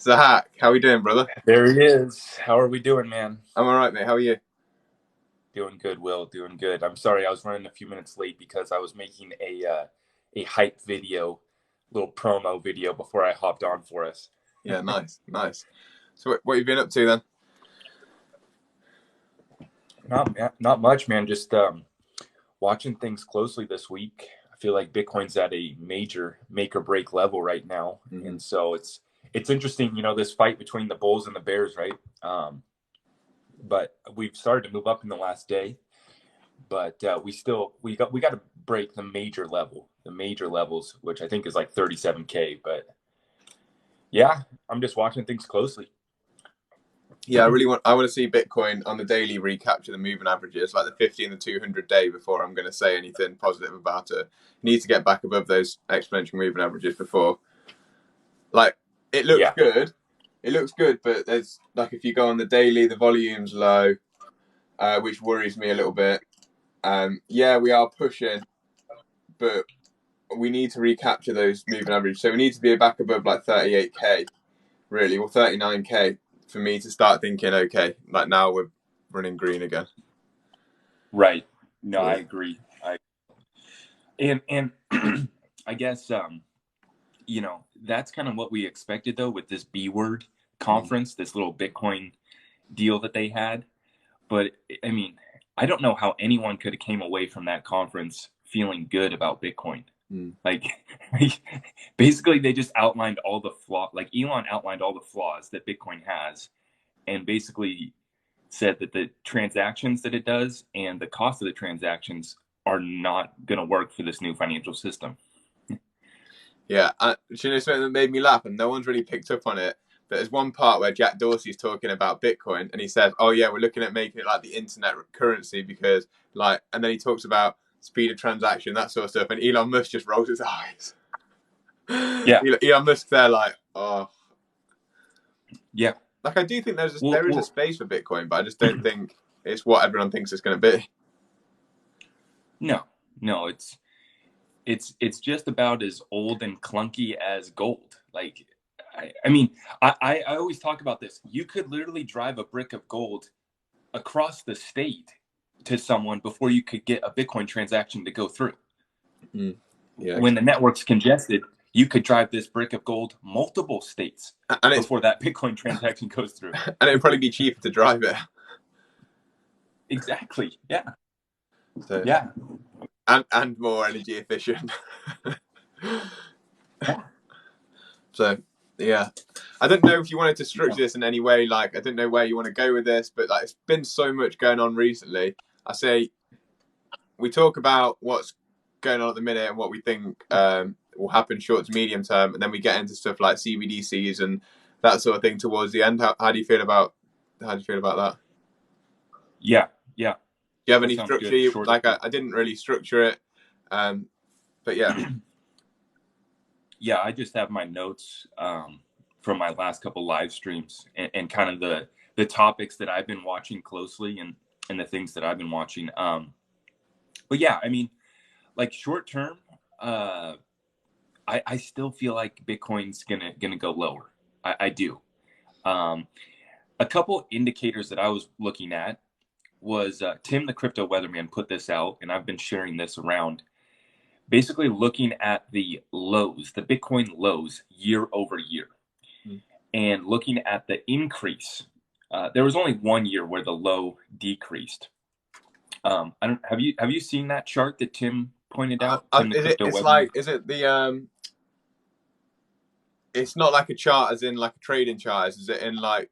Zach, how are we doing, brother? There he is. How are we doing, man? I'm all right, mate. How are you? Doing good, Will. Doing good. I'm sorry I was running a few minutes late because I was making a hype video, little promo video before I hopped on for us. Yeah, nice, nice. So, what have you been up to then? Not much, man. Just watching things closely this week. I feel like Bitcoin's at a major make or break level right now, and so it's interesting. This fight between the bulls and the bears, right? But we've started to move up in the last day. But we got to break the major levels, which I think is like 37K. But yeah, I'm just watching things closely. Yeah, I want to see Bitcoin on the daily recapture the moving averages, like the 50 and the 200 day, before I'm going to say anything positive about it. You need to get back above those exponential moving averages before. Like, it looks good. It looks good, but there's like, if you go on the daily, the volume's low, which worries me a little bit. Yeah, we are pushing, but we need to recapture those moving averages. So we need to be back above like 38K, really, or 39K for me to start thinking, okay, like now we're running green again. Right. No, yeah. I agree. And I guess that's kind of what we expected though with this B word conference, this little Bitcoin deal that they had. But I mean, I don't know how anyone could have came away from that conference feeling good about Bitcoin. Like basically they just outlined all the flaws, like Elon outlined all the flaws that Bitcoin has, and basically said that the transactions that it does and the cost of the transactions are not going to work for this new financial system. Yeah, something that made me laugh, and no one's really picked up on it, but there's one part where Jack Dorsey's talking about Bitcoin, and he says, oh yeah, we're looking at making it like the internet currency because like, and then he talks about speed of transaction, that sort of stuff, and Elon Musk just rolls his eyes. Yeah. Elon Musk there like, oh. Yeah. Like, I do think there is a space for Bitcoin, but I just don't think it's what everyone thinks it's going to be. No, it's just about as old and clunky as gold. Like, I mean, I always talk about this. You could literally drive a brick of gold across the state to someone before you could get a Bitcoin transaction to go through. Yeah. When the network's congested, you could drive this brick of gold multiple states before that Bitcoin transaction goes through. And it'd probably be cheaper to drive it. Exactly. Yeah. So, yeah. And more energy efficient. So, yeah. I don't know if you wanted to structure this in any way. Like, I don't know where you want to go with this, but like, it's been so much going on recently. I say we talk about what's going on at the minute and what we think will happen short to medium term, and then we get into stuff like CBDCs and that sort of thing towards the end. How do you feel about that? Yeah. Do you have any structure? Like, I didn't really structure it, but yeah. Yeah, I just have my notes from my last couple live streams and kind of the topics that I've been watching closely and the things that I've been watching. But yeah, I mean, like short term, I still feel like Bitcoin's gonna go lower. I do. A couple indicators that I was looking at was Tim the Crypto Weatherman put this out, and I've been sharing this around. Basically looking at the lows, the Bitcoin lows year over year, and looking at the increase. There was only 1 year where the low decreased. Have you seen that chart that Tim pointed out? It's not like a chart as in like a trading chart. Is it in like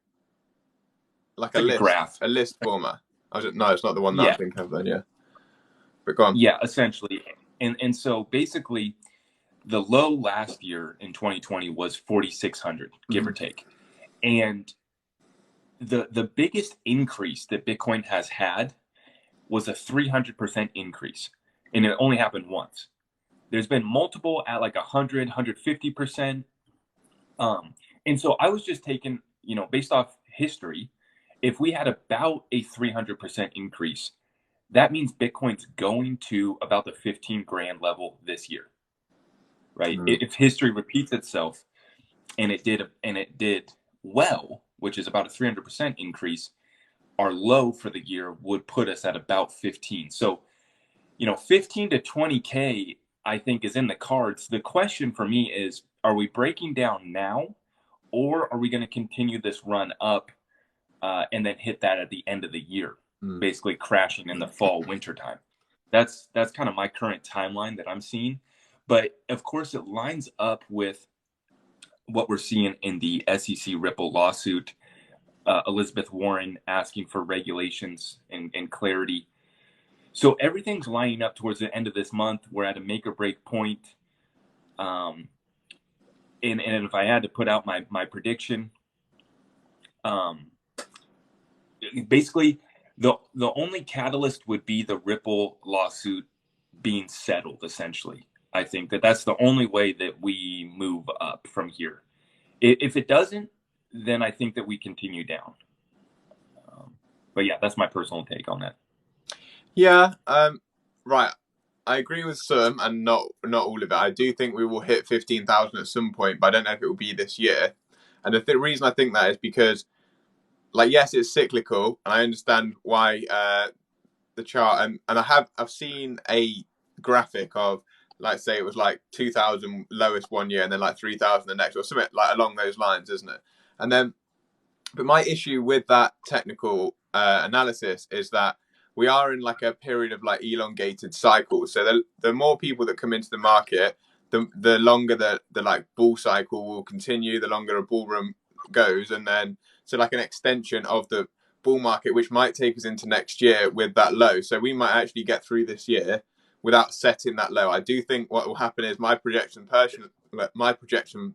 a list, graph, a list format? No, it's not the one that I think of then. Yeah, but go on. Yeah, essentially. And so basically the low last year in 2020 was 4,600, give or take. And the biggest increase that Bitcoin has had was a 300% increase. And it only happened once. There's been multiple at like 100, 150%. And so I was just taking, based off history, if we had about a 300% increase, that means Bitcoin's going to about the 15 grand level this year, right? If history repeats itself, and it did well, which is about a 300% increase, our low for the year would put us at about 15. So, 15 to 20K, I think, is in the cards. The question for me is, are we breaking down now, or are we going to continue this run up and then hit that at the end of the year, basically crashing in the fall, winter time? That's kind of my current timeline that I'm seeing. But of course, it lines up with what we're seeing in the SEC Ripple lawsuit, Elizabeth Warren asking for regulations and clarity. So everything's lining up towards the end of this month. We're at a make or break point. And if I had to put out my prediction, basically the only catalyst would be the Ripple lawsuit being settled, essentially. I think that's the only way that we move up from here. If it doesn't, then I think that we continue down. But yeah, that's my personal take on that. Yeah, right. I agree with some and not all of it. I do think we will hit 15,000 at some point, but I don't know if it will be this year. And the reason I think that is because, like, yes, it's cyclical, and I understand why the chart and I've seen a graphic of, like, say it was like 2,000 lowest one year and then like 3,000 the next, or something like along those lines, isn't it? And then, but my issue with that technical analysis is that we are in like a period of like elongated cycles. So the more people that come into the market, the longer the like bull cycle will continue, the longer a bull run goes, and then so like an extension of the bull market, which might take us into next year with that low. So we might actually get through this year without setting that low. I do think what will happen is my projection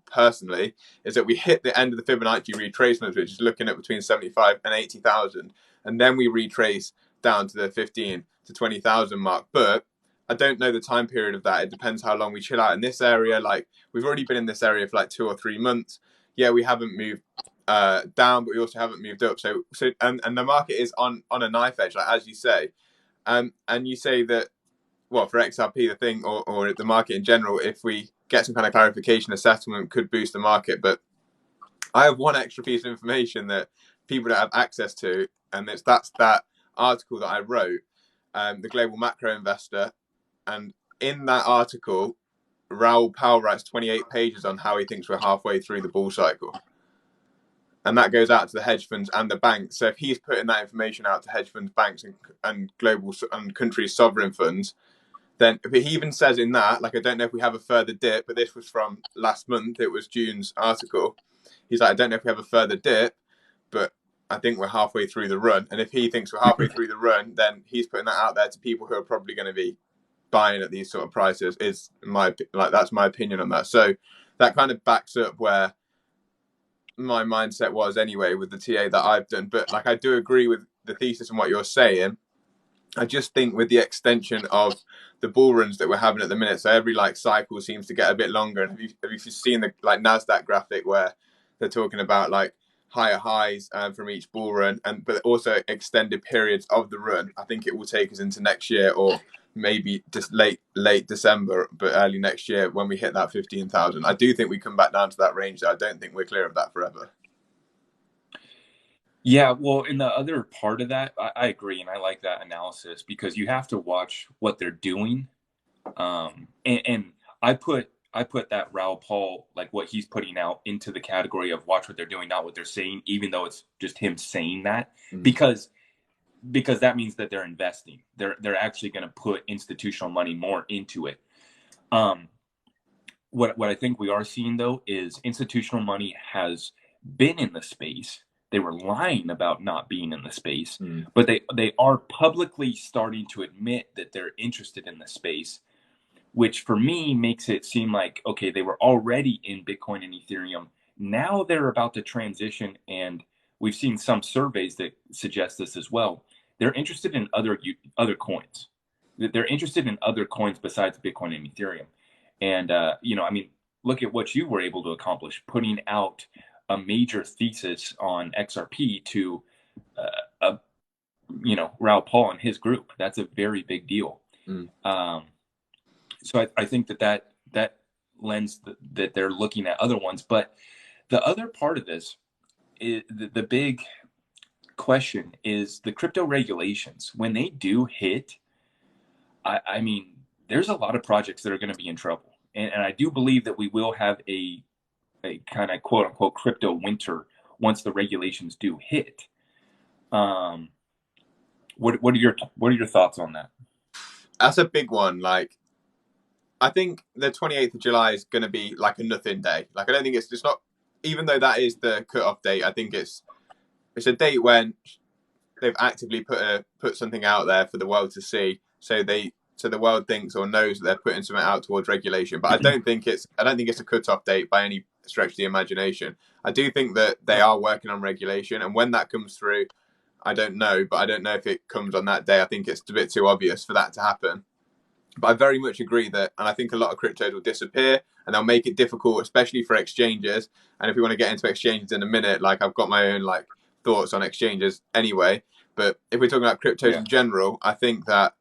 personally is that we hit the end of the Fibonacci retracement, which is looking at between 75 and 80,000, and then we retrace down to the 15 to 20,000 mark. But I don't know the time period of that. It depends how long we chill out in this area. Like, we've already been in this area for like 2 or 3 months. Yeah, we haven't moved down, but we also haven't moved up. So and the market is on a knife edge, like, as you say. And you say that, well, for XRP, the thing, or the market in general, if we get some kind of clarification, a settlement could boost the market. But I have one extra piece of information that people don't have access to, and that's that article that I wrote, the Global Macro Investor. And in that article, Raoul Pal writes 28 pages on how he thinks we're halfway through the bull cycle. And that goes out to the hedge funds and the banks. So if he's putting that information out to hedge funds, banks, and global and countries' sovereign funds, then he even says in that, like, I don't know if we have a further dip, but this was from last month. It was June's article. He's like, I don't know if we have a further dip, but I think we're halfway through the run. And if he thinks we're halfway through the run, then he's putting that out there to people who are probably going to be buying at these sort of prices. Is that's my opinion on that. So that kind of backs up where my mindset was anyway with the TA that I've done. But like, I do agree with the thesis and what you're saying. I just think with the extension of the bull runs that we're having at the minute, so every like cycle seems to get a bit longer. And have you seen the like NASDAQ graphic where they're talking about like higher highs from each bull run, but also extended periods of the run? I think it will take us into next year, or maybe just late December, but early next year when we hit that 15,000. I do think we come back down to that range. I don't think we're clear of that forever. Yeah, well, in the other part of that, I agree, and I like that analysis because you have to watch what they're doing. And I put that Raoul Pal, like what he's putting out, into the category of watch what they're doing, not what they're saying, even though it's just him saying that, because that means that they're investing. They're actually going to put institutional money more into it. What I think we are seeing, though, is institutional money has been in the space. They were lying about not being in the space, but they are publicly starting to admit that they're interested in the space, which for me makes it seem like, okay, they were already in Bitcoin and Ethereum. Now they're about to transition, and we've seen some surveys that suggest this as well. They're interested in other coins. They're interested in other coins besides Bitcoin and Ethereum. And, I mean, look at what you were able to accomplish, putting out a major thesis on XRP to, Raoul Pal and his group. That's a very big deal. So I think that lends that they're looking at other ones. But the other part of this the big question is the crypto regulations. When they do hit, I mean, there's a lot of projects that are going to be in trouble. And I do believe that we will have a kind of quote unquote crypto winter once the regulations do hit. What are your thoughts on that? That's a big one. Like, I think the 28th of July is going to be like a nothing day. Like, I don't think it's not, even though that is the cutoff date, I think it's a date when they've actively put something out there for the world to see. So the world thinks or knows that they're putting something out towards regulation. But I don't think it's a cutoff date by any stretch of the imagination. I do think that they are working on regulation, and when that comes through, I don't know, but I don't know if it comes on that day. I think it's a bit too obvious for that to happen. But I very much agree that, and I think a lot of cryptos will disappear, and they'll make it difficult, especially for exchanges. And if we want to get into exchanges in a minute, like I've got my own like thoughts on exchanges anyway. But if we're talking about cryptos in general, I think that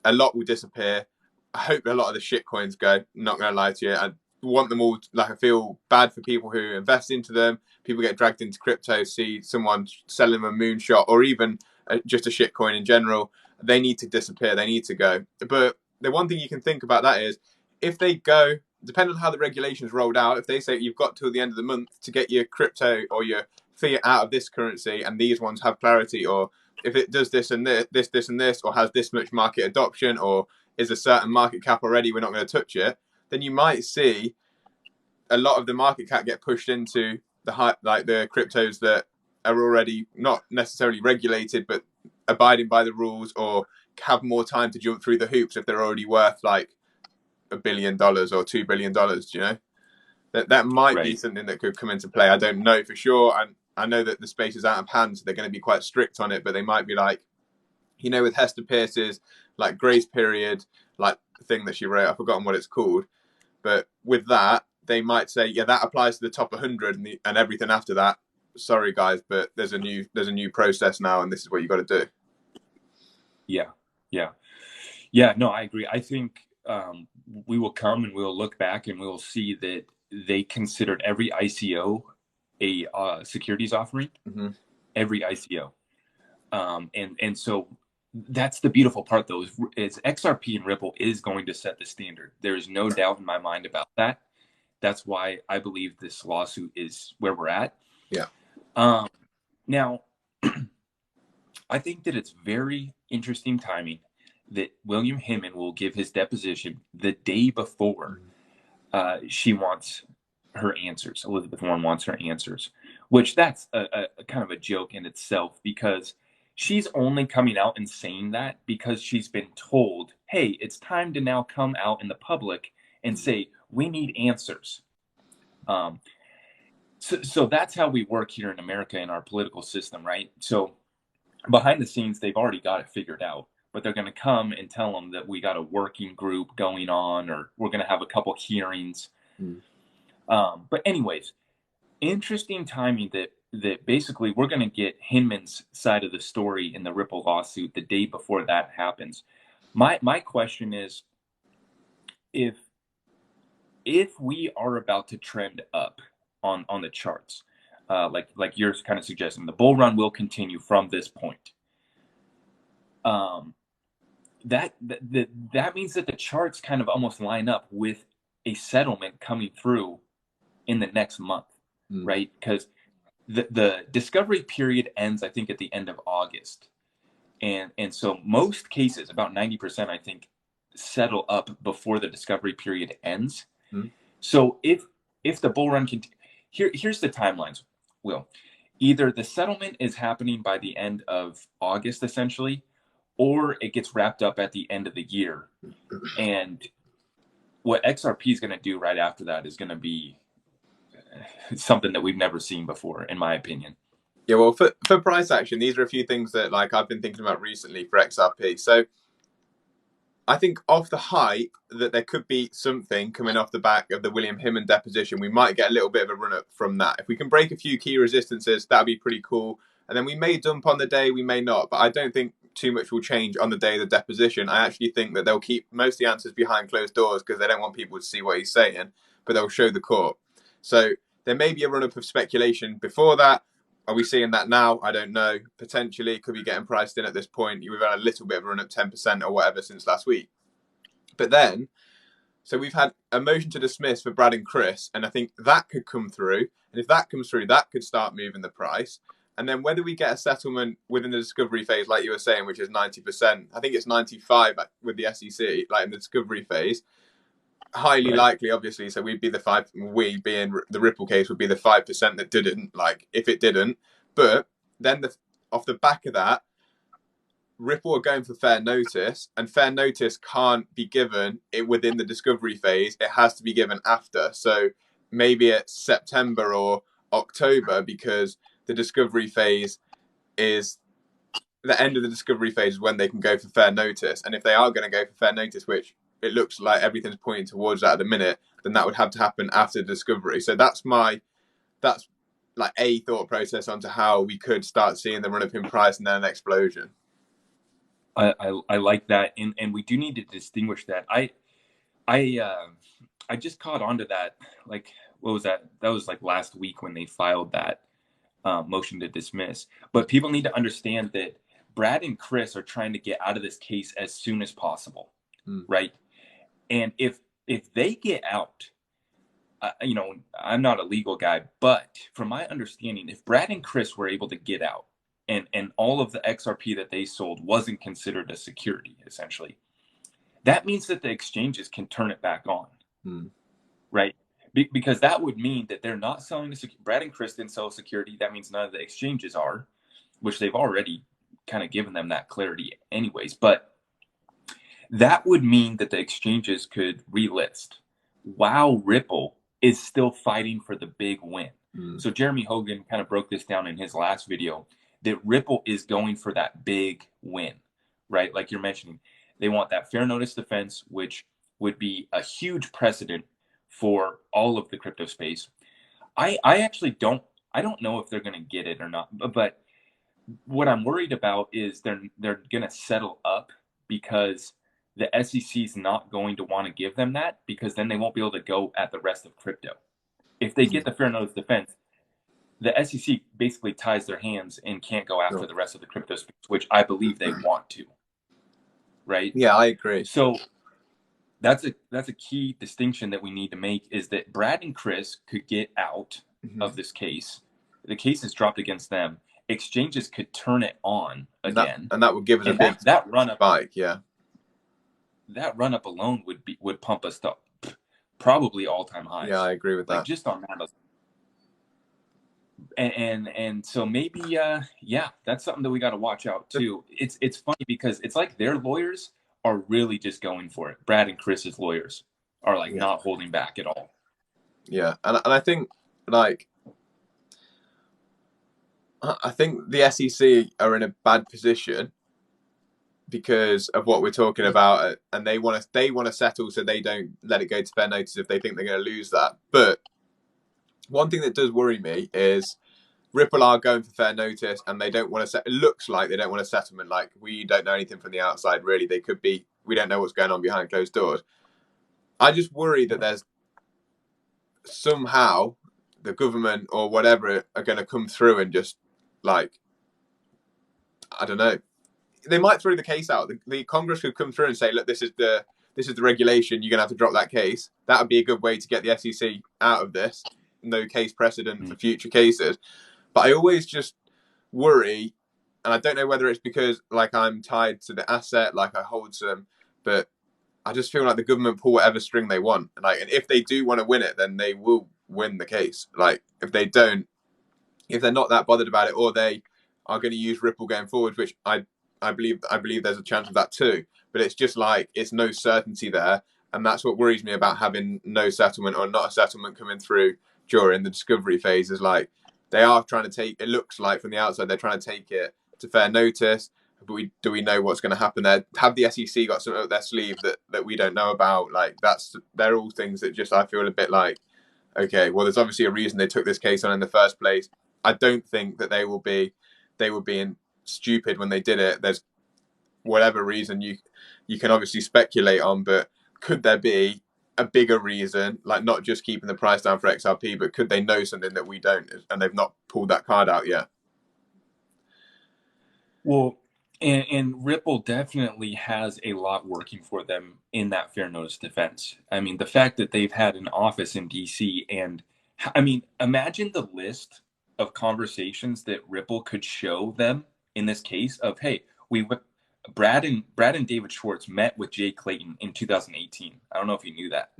a lot will disappear. I hope a lot of the shit coins go. Not going to lie to you. I want them all. Like, I feel bad for people who invest into them. People get dragged into crypto, see someone selling them a moonshot, or even just a shit coin in general. They need to disappear. They need to go. But the one thing you can think about that is, if they go, depending on how the regulations rolled out, if they say you've got till the end of the month to get your crypto or your fiat out of this currency, and these ones have clarity, or if it does this and this and this, or has this much market adoption, or is a certain market cap already, we're not going to touch it, then you might see a lot of the market cap get pushed into the cryptos that are already not necessarily regulated, but abiding by the rules, or have more time to jump through the hoops if they're already worth like $1 billion or $2 billion. You know, that might be something that could come into play. I don't know for sure, and I know that the space is out of hand, so they're going to be quite strict on it. But they might be like, you know, with Hester Pierce's like grace period, like thing that she wrote, I've forgotten what it's called, but with that, they might say, yeah, that applies to the top 100, and everything after that, sorry guys, but there's a new process now, and this is what you got to do. Yeah. No, I agree. I think we will come and we'll look back and we'll see that they considered every ICO a securities offering. Mm-hmm. Every ICO, and so that's the beautiful part, though, is XRP and Ripple is going to set the standard. There is no doubt in my mind about that. That's why I believe this lawsuit is where we're at. Yeah. Now, I think that it's very interesting timing that William Himon will give his deposition the day before she wants her answers. Elizabeth Warren wants her answers, which that's a kind of a joke in itself, because she's only coming out and saying that because she's been told, hey, it's time to now come out in the public and say, we need answers. So that's how we work here in America in our political system, right? So behind the scenes, they've already got it figured out, but they're going to come and tell them that we got a working group going on, or we're going to have a couple hearings. But anyways, interesting timing that basically we're going to get Hinman's side of the story in the Ripple lawsuit the day before that happens. My question is, if we are about to trend up on the charts, like you're kind of suggesting, the bull run will continue from this point. That means that the charts kind of almost line up with a settlement coming through in the next month, right? Because the discovery period ends, I think, at the end of August, and so most cases, about 90%, I think, settle up before the discovery period ends. So if the bull run here's the timelines. Will, either the settlement is happening by the end of August, essentially, or it gets wrapped up at the end of the year, and what XRP is going to do right after that is going to be something that we've never seen before, in my opinion. Yeah, well, for price action, these are a few things that like I've been thinking about recently for XRP. So I think off the hype that there could be something coming off the back of the William Himon deposition, we might get a little bit of a run up from that. If we can break a few key resistances, that'd be pretty cool. And then we may dump on the day, we may not, but I don't think too much will change on the day of the deposition. I actually think that they'll keep most of the answers behind closed doors because they don't want people to see what he's saying, but they'll show the court. So there may be a run-up of speculation before that. Are we seeing that now? I don't know. Potentially, could be getting priced in at this point. We've had a little bit of a run up 10% or whatever since last week. But then, so we've had a motion to dismiss for Brad and Chris, and I think that could come through. And if that comes through, that could start moving the price. And then whether we get a settlement within the discovery phase, like you were saying, which is 90%, I think it's 95 with the SEC, like in the discovery phase, highly likely, obviously. So we'd be the 5, we being the Ripple case would be the 5% that didn't, like if it didn't. But then off the back of that, Ripple are going for fair notice, and fair notice can't be given within the discovery phase. It has to be given after. So maybe it's September or October, because the discovery phase is the end of the discovery phase is when they can go for fair notice. And if they are going to go for fair notice, which it looks like everything's pointing towards that at the minute, then that would have to happen after discovery. So that's like a thought process onto how we could start seeing the run up in price and then an explosion. I like that, and we do need to distinguish that. I just caught onto that. Like, what was that? That was like last week when they filed that motion to dismiss. But people need to understand that Brad and Chris are trying to get out of this case as soon as possible, right? And if they get out, I'm not a legal guy, but from my understanding, if Brad and Chris were able to get out, and all of the XRP that they sold wasn't considered a security, essentially, that means that the exchanges can turn it back on, right? Because that would mean that they're not selling Brad and Chris didn't sell security. That means none of the exchanges are, which they've already kind of given them that clarity anyways. But that would mean that the exchanges could relist while Ripple is still fighting for the big win. So Jeremy Hogan kind of broke this down in his last video, that Ripple is going for that big win, right? Like you're mentioning, they want that fair notice defense, which would be a huge precedent for all of the crypto space. I actually don't know if they're going to get it or not, but what I'm worried about is they're going to settle up, because the SEC is not going to want to give them that, because then they won't be able to go at the rest of crypto. If they get the fair notice defense, the SEC basically ties their hands and can't go after the rest of the crypto space, which I believe they want to. Right? Yeah, I agree. So that's a key distinction that we need to make, is that Brad and Chris could get out of this case. The case is dropped against them. Exchanges could turn it on again, and that would give us a big that run up spike. Yeah, that run up alone would pump us to probably all-time highs. Yeah, I agree with that. Just on that. And so maybe that's something that we got to watch out too. It's funny because it's like their lawyers are really just going for it. Brad and Chris's lawyers are like not holding back at all. Yeah, and I think the SEC are in a bad position because of what we're talking about, and they want to settle so they don't let it go to fair notice if they think they're going to lose that. But one thing that does worry me is Ripple are going for fair notice, and they don't want to it looks like they don't want a settlement. Like, we don't know anything from the outside, really. They could be, we don't know what's going on behind closed doors. I just worry that there's somehow the government or whatever are going to come through and just, like, I don't know. They might throw the case out. The Congress could come through and say, look, this is the regulation. You're going to have to drop that case. That would be a good way to get the SEC out of this. No case precedent for future cases. But I always just worry, and I don't know whether it's because, like, I'm tied to the asset, like I hold some, but I just feel like the government pull whatever string they want. And if they do want to win it, then they will win the case. Like, if they don't, if they're not that bothered about it, or they are going to use Ripple going forward, which I believe there's a chance of that too. But it's just like, it's no certainty there. And that's what worries me about having no settlement or not a settlement coming through during the discovery phase, is like, they are trying to take, it looks like from the outside, they're trying to take it to fair notice. But do we know what's going to happen there? Have the SEC got something up their sleeve that we don't know about? Like, they're all things that just, I feel a bit like, okay, well, there's obviously a reason they took this case on in the first place. I don't think that they were being stupid when they did it. There's whatever reason you can obviously speculate on, but could there be a bigger reason, like not just keeping the price down for XRP, but could they know something that we don't, and they've not pulled that card out yet? Well, and Ripple definitely has a lot working for them in that fair notice defense. I mean, the fact that they've had an office in DC, and I mean, imagine the list of conversations that Ripple could show them in this case of, hey, Brad and David Schwartz met with Jay Clayton in 2018. I don't know if you knew that.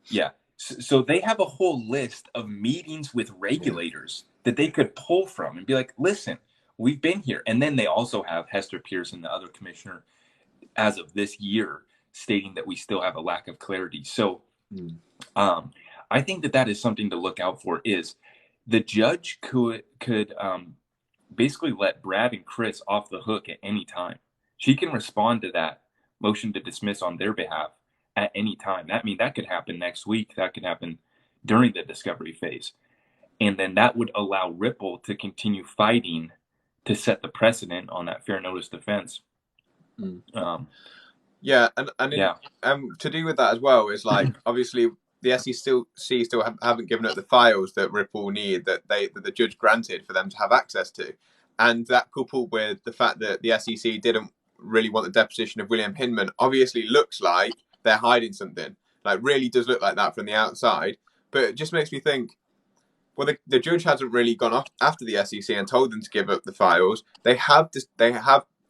Yeah. So they have a whole list of meetings with regulators that they could pull from and be like, listen, we've been here. And then they also have Hester Pearson, the other commissioner, as of this year, stating that we still have a lack of clarity. So I think that is something to look out for. Is the judge could basically let Brad and Chris off the hook at any time. She can respond to that motion to dismiss on their behalf at any time. That could happen next week. That could happen during the discovery phase. And then that would allow Ripple to continue fighting to set the precedent on that fair notice defense. And to do with that as well is like, obviously the SEC still haven't given up the files that Ripple need that the judge granted for them to have access to. And that, coupled with the fact that the SEC didn't really want the deposition of William Hinman, obviously looks like they're hiding something. Like, really does look like that from the outside. But it just makes me think, well, the judge hasn't really gone off after the SEC and told them to give up the files. They have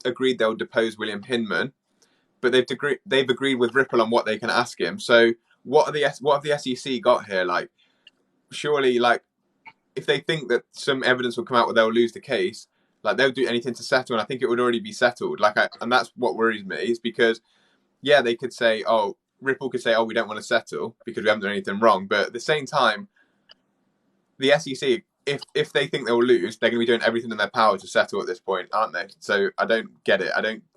agreed they'll depose William Hinman, but they've agreed with Ripple on what they can ask him. So what have the SEC got here? Like, surely, like, if they think that some evidence will come out where they'll lose the case, like, they'll do anything to settle, and I think it would already be settled. And that's what worries me, is because, yeah, they could say, Ripple could say, we don't want to settle because we haven't done anything wrong. But at the same time, the SEC, if they think they'll lose, they're going to be doing everything in their power to settle at this point, aren't they? So I don't get it.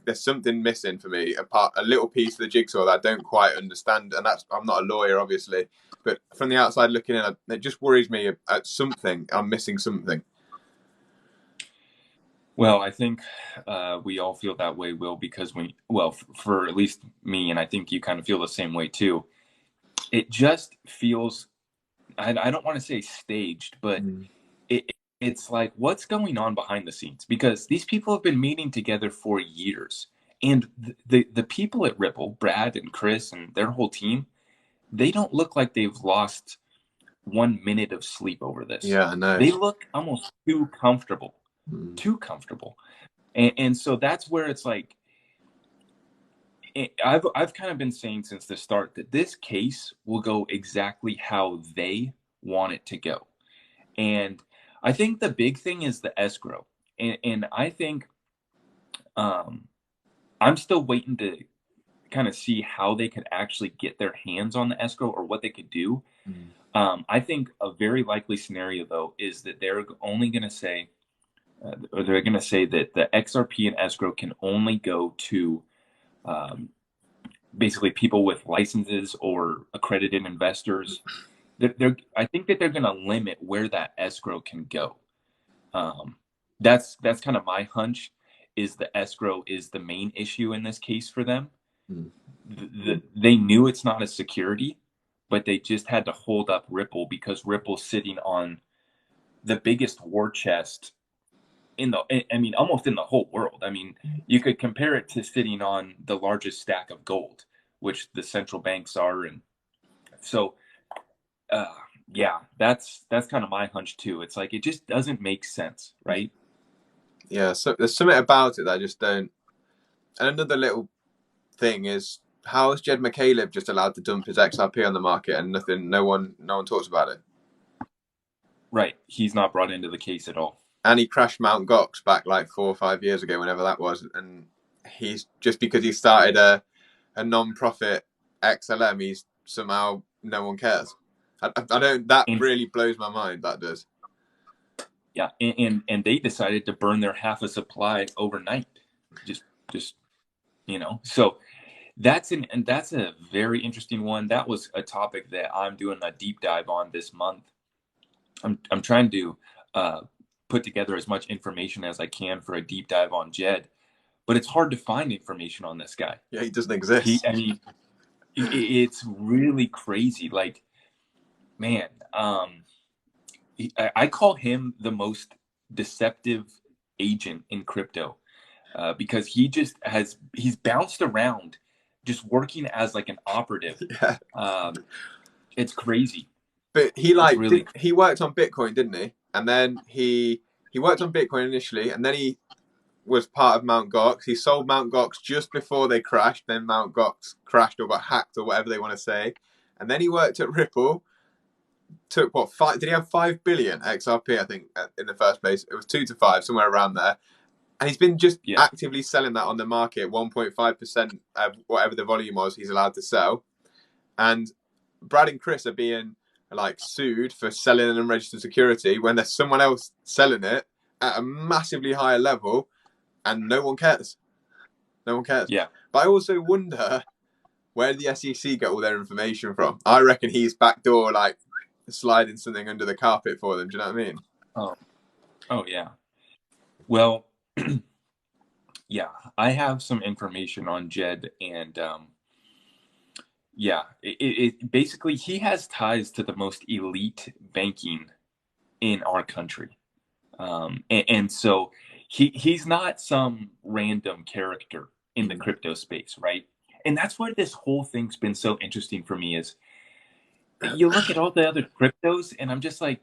There's something missing for me, a little piece of the jigsaw that I don't quite understand. And I'm not a lawyer, obviously, but from the outside looking in, it just worries me at something. I'm missing something. Well, I think we all feel that way, Will, because for at least me, and I think you kind of feel the same way too. It just feels, I don't want to say staged, but it's like, what's going on behind the scenes? Because these people have been meeting together for years. And the people at Ripple, Brad and Chris and their whole team, they don't look like they've lost 1 minute of sleep over this. Yeah, I know. They look almost too comfortable. And so that's where it's like, I've kind of been saying since the start that this case will go exactly how they want it to go. And I think the big thing is the escrow. And I think I'm still waiting to kind of see how they could actually get their hands on the escrow or what they could do. I think a very likely scenario, though, is that they're only going to say, or they're going to say that the XRP and escrow can only go to basically people with licenses or accredited investors. I think that they're going to limit where that escrow can go. That's kind of my hunch, is the escrow is the main issue in this case for them. They knew it's not a security, but they just had to hold up Ripple because Ripple's sitting on the biggest war chest almost in the whole world. I mean, you could compare it to sitting on the largest stack of gold, which the central banks are. And so, that's kind of my hunch too. It's like, it just doesn't make sense, right? Yeah, so there's something about it that I just don't. And another little thing is, how is Jed McCaleb just allowed to dump his XRP on the market and no one talks about it? Right. He's not brought into the case at all. And he crashed Mt. Gox back like 4 or 5 years ago, whenever that was. And he's just because he started a non-profit XLM, he's somehow no one cares. I don't. That really blows my mind. That does. Yeah, and they decided to burn their half a supply overnight. Just So that's a very interesting one. That was a topic that I'm doing a deep dive on this month. I'm trying to put together as much information as I can for a deep dive on Jed, but it's hard to find information on this guy. Yeah, he doesn't exist. It's really crazy. Like, man, I call him the most deceptive agent in crypto, because he's bounced around just working as like an operative. Yeah. It's crazy. But he really he worked on Bitcoin, didn't he? And then he worked on Bitcoin initially, and then he was part of Mt. Gox. He sold Mt. Gox just before they crashed. Then Mt. Gox crashed or got hacked or whatever they want to say. And then he worked at Ripple. Took what, five? Did he have 5 billion XRP? I think in the first place it was 2 to 5, somewhere around there. And he's been just actively selling that on the market, 1.5% of whatever the volume was he's allowed to sell. And Brad and Chris are being like sued for selling an unregistered security when there's someone else selling it at a massively higher level, and no one cares. No one cares. Yeah. But I also wonder where the SEC get all their information from. I reckon he's backdoor, like sliding something under the carpet for them. Do you know what I mean? Oh yeah. Well, yeah, I have some information on Jed, and yeah, it basically he has ties to the most elite banking in our country, and so he's not some random character in the crypto space, right? And that's why this whole thing's been so interesting for me. Is you look at all the other cryptos, and I'm just like,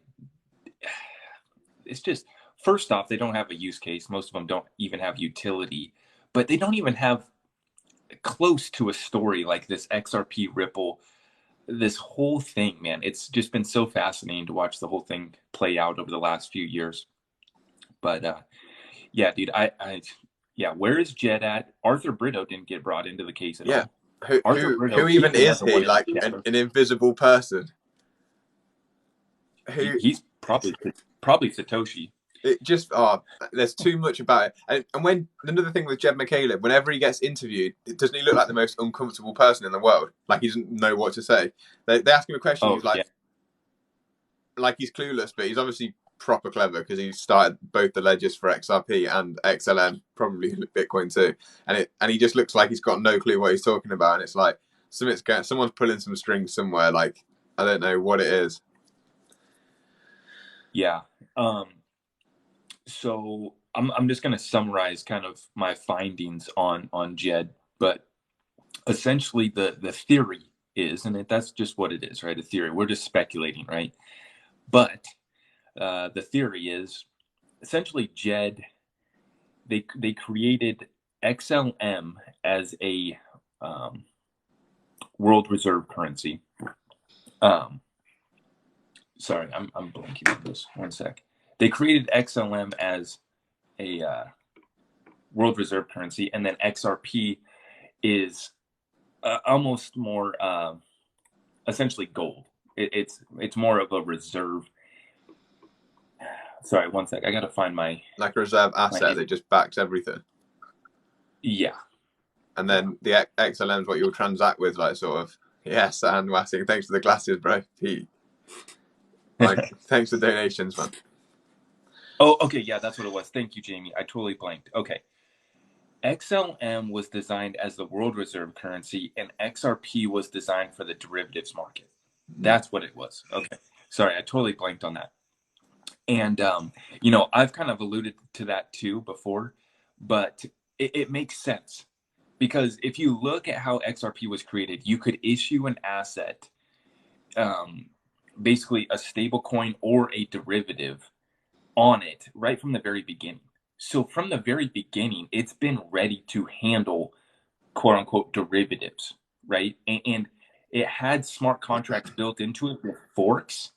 it's just, first off, they don't have a use case. Most of them don't even have utility, but they don't even have close to a story like this XRP Ripple. This whole thing, man, it's just been so fascinating to watch the whole thing play out over the last few years. But yeah, dude, yeah, where is Jed at? Arthur Brito didn't get brought into the case at all. Who even is he? Like an invisible person? He's probably Satoshi. It just there's too much about it. And when another thing with Jed McCaleb, whenever he gets interviewed, doesn't he look like the most uncomfortable person in the world? Like he doesn't know what to say. They ask him a question, he's like he's clueless, but he's obviously proper clever because he started both the ledgers for XRP and XLM, probably Bitcoin too. And he just looks like he's got no clue what he's talking about. And it's like someone's pulling some strings somewhere. Like I don't know what it is. Yeah. So I'm just going to summarize kind of my findings on Jed, but essentially the theory is, and that's just what it is, right? A theory. We're just speculating, right? But the theory is essentially Jed, they created XLM as a world reserve currency. Sorry, I'm blanking on this. One sec. They created XLM as a world reserve currency, and then XRP is almost more essentially gold. It's more of a reserve. Sorry, one sec. I got to find my like a reserve asset that just backs everything. Yeah. And then the XLM is what you'll transact with, like sort of. Yes, and Wassing. Thanks for the glasses, bro. Pete. Like, thanks for donations, man. Oh, okay. Yeah, that's what it was. Thank you, Jamie. I totally blanked. Okay. XLM was designed as the world reserve currency, and XRP was designed for the derivatives market. That's what it was. Okay. Sorry, I totally blanked on that. And, I've kind of alluded to that too before, but it makes sense. Because if you look at how XRP was created, you could issue an asset, basically a stable coin or a derivative on it right from the very beginning. So from the very beginning, it's been ready to handle quote unquote derivatives, right? And it had smart contracts built into it with forks.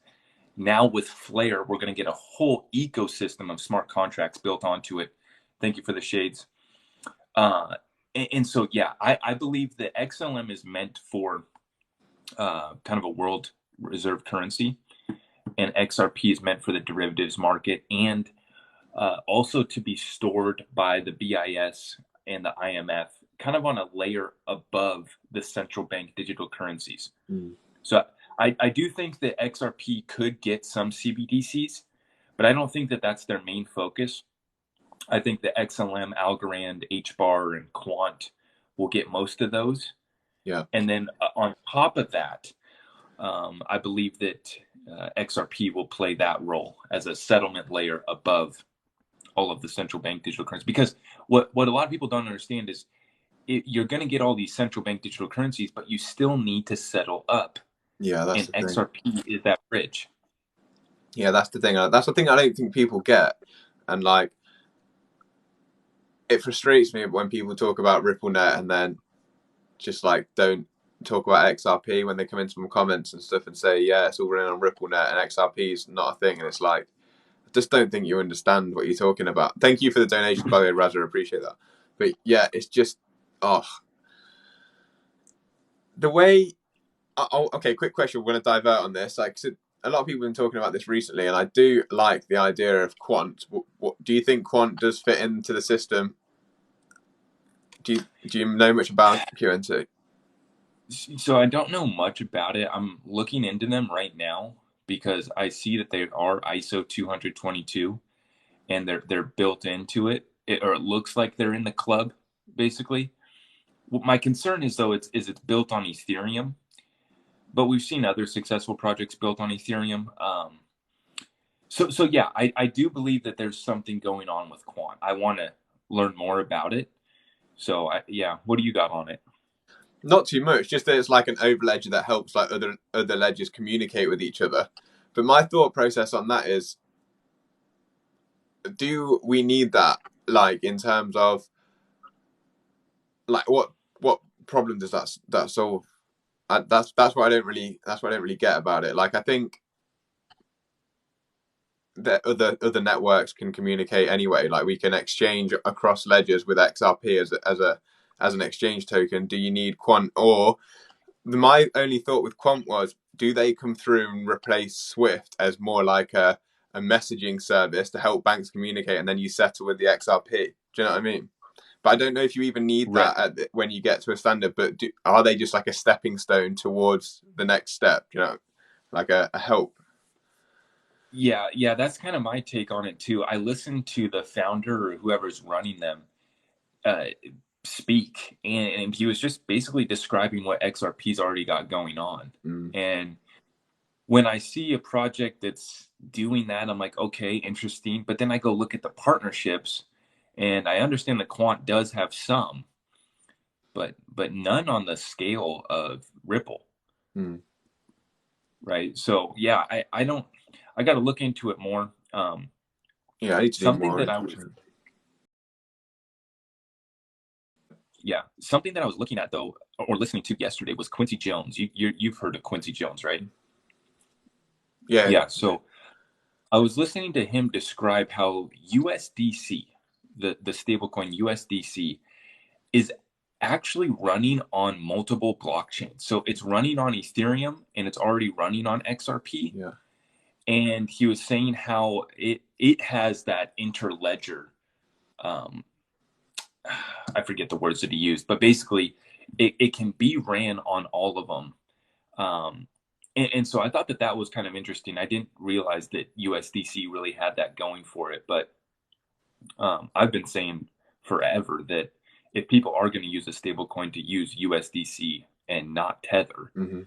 Now with Flare, we're going to get a whole ecosystem of smart contracts built onto it. Thank you for the shades. And so, yeah, I believe that XLM is meant for kind of a world reserve currency, and XRP is meant for the derivatives market, and also to be stored by the BIS and the IMF, kind of on a layer above the central bank digital currencies. So I do think that XRP could get some CBDCs, but I don't think that that's their main focus. I think the XLM, Algorand, HBAR, and Quant will get most of those. Yeah. And then on top of that, I believe that XRP will play that role as a settlement layer above all of the central bank digital currencies. Because what a lot of people don't understand is you're going to get all these central bank digital currencies, but you still need to settle up. Yeah, that's And the thing. XRP is that bridge. Yeah, that's the thing. That's the thing I don't think people get. And like, it frustrates me when people talk about RippleNet and then just like don't talk about XRP when they come into some comments and stuff and say, yeah, it's all running on RippleNet and XRP is not a thing. And it's like, I just don't think you understand what you're talking about. Thank you for the donation, by the way, Raza. Appreciate that. But yeah, it's just, oh, the way. Oh, okay, quick question. We're going to divert on this. Like, so a lot of people have been talking about this recently, and I do like the idea of Quant. What do you think Quant does fit into the system? Do you know much about QNT? So I don't know much about it. I'm looking into them right now because I see that they are ISO 222 and they're built into it, or it looks like they're in the club, basically. My concern is though it's built on Ethereum, but we've seen other successful projects built on Ethereum. So yeah, I do believe that there's something going on with Quant. I want to learn more about it. So yeah, what do you got on it? Not too much, just that it's like an overledger that helps like other ledgers communicate with each other. But my thought process on that is, do we need that? Like in terms of like what problem does that solve? That's what I don't really get about it. Like I think that other networks can communicate anyway. Like we can exchange across ledgers with XRP as an exchange token. Do you need Quant? Or my only thought with Quant was, do they come through and replace Swift as more like a messaging service to help banks communicate, and then you settle with the XRP? Do you know what I mean? But I don't know if you even need Right. that when you get to a standard. But are they just like a stepping stone towards the next step? You know, like a help. Yeah, that's kind of my take on it too. I listened to the founder or whoever's running them uh, speak, and he was just basically describing what XRP's already got going on. And when I see a project that's doing that, I'm like, okay, interesting. But then I go look at the partnerships, and I understand that Quant does have some, but none on the scale of Ripple. Right. So yeah, I don't. I got to look into it more. Yeah, I need to do Something more that I was information. something that I was looking at though, or listening to yesterday, was Quincy Jones. You've heard of Quincy Jones, right? Yeah. So I was listening to him describe how USDC, the stablecoin USDC, is actually running on multiple blockchains. So it's running on Ethereum and it's already running on XRP. Yeah. And he was saying how it has that interledger. I forget the words that he used, but basically it can be ran on all of them. And so I thought that was kind of interesting. I didn't realize that USDC really had that going for it, but I've been saying forever that if people are going to use a stable coin, to use USDC and not Tether. Mm-hmm.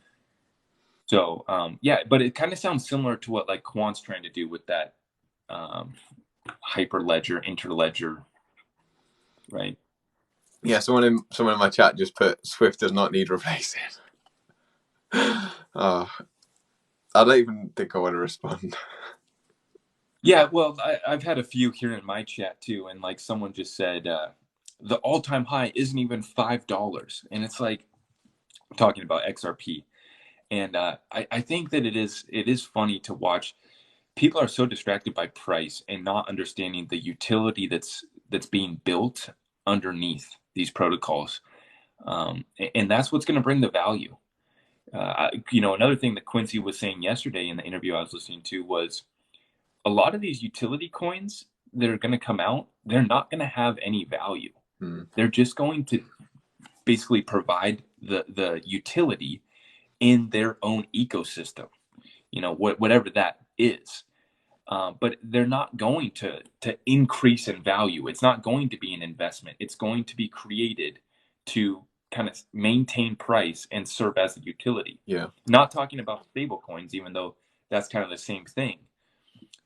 So yeah, but it kind of sounds similar to what like Quant's trying to do with that hyperledger, interledger, right? Yeah, someone in my chat just put Swift does not need replacing. Oh, I don't even think I want to respond. Yeah, well, I've had a few here in my chat too, and like someone just said, the all-time high isn't even $5, and it's like talking about XRP, and I think that it is funny to watch. People are so distracted by price and not understanding the utility that's being built underneath these protocols, and that's what's going to bring the value. Another thing that Quincy was saying yesterday in the interview I was listening to was a lot of these utility coins that are going to come out, they're not going to have any value. They're just going to basically provide the utility in their own ecosystem, whatever that is. But they're not going to increase in value. It's not going to be an investment. It's going to be created to kind of maintain price and serve as a utility. Yeah. Not talking about stable coins, even though that's kind of the same thing.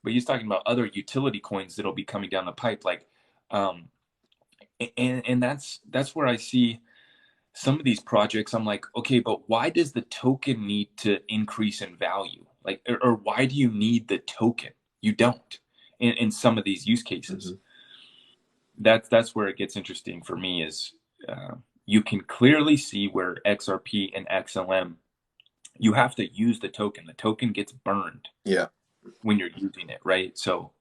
but he's talking about other utility coins that'll be coming down the pipe. Like, and that's where I see some of these projects. I'm like, okay, but why does the token need to increase in value? Like, or why do you need the token? You don't in some of these use cases. That's where it gets interesting for me is you can clearly see where XRP and XLM, you have to use the token. The token gets burned when you're using it, right? So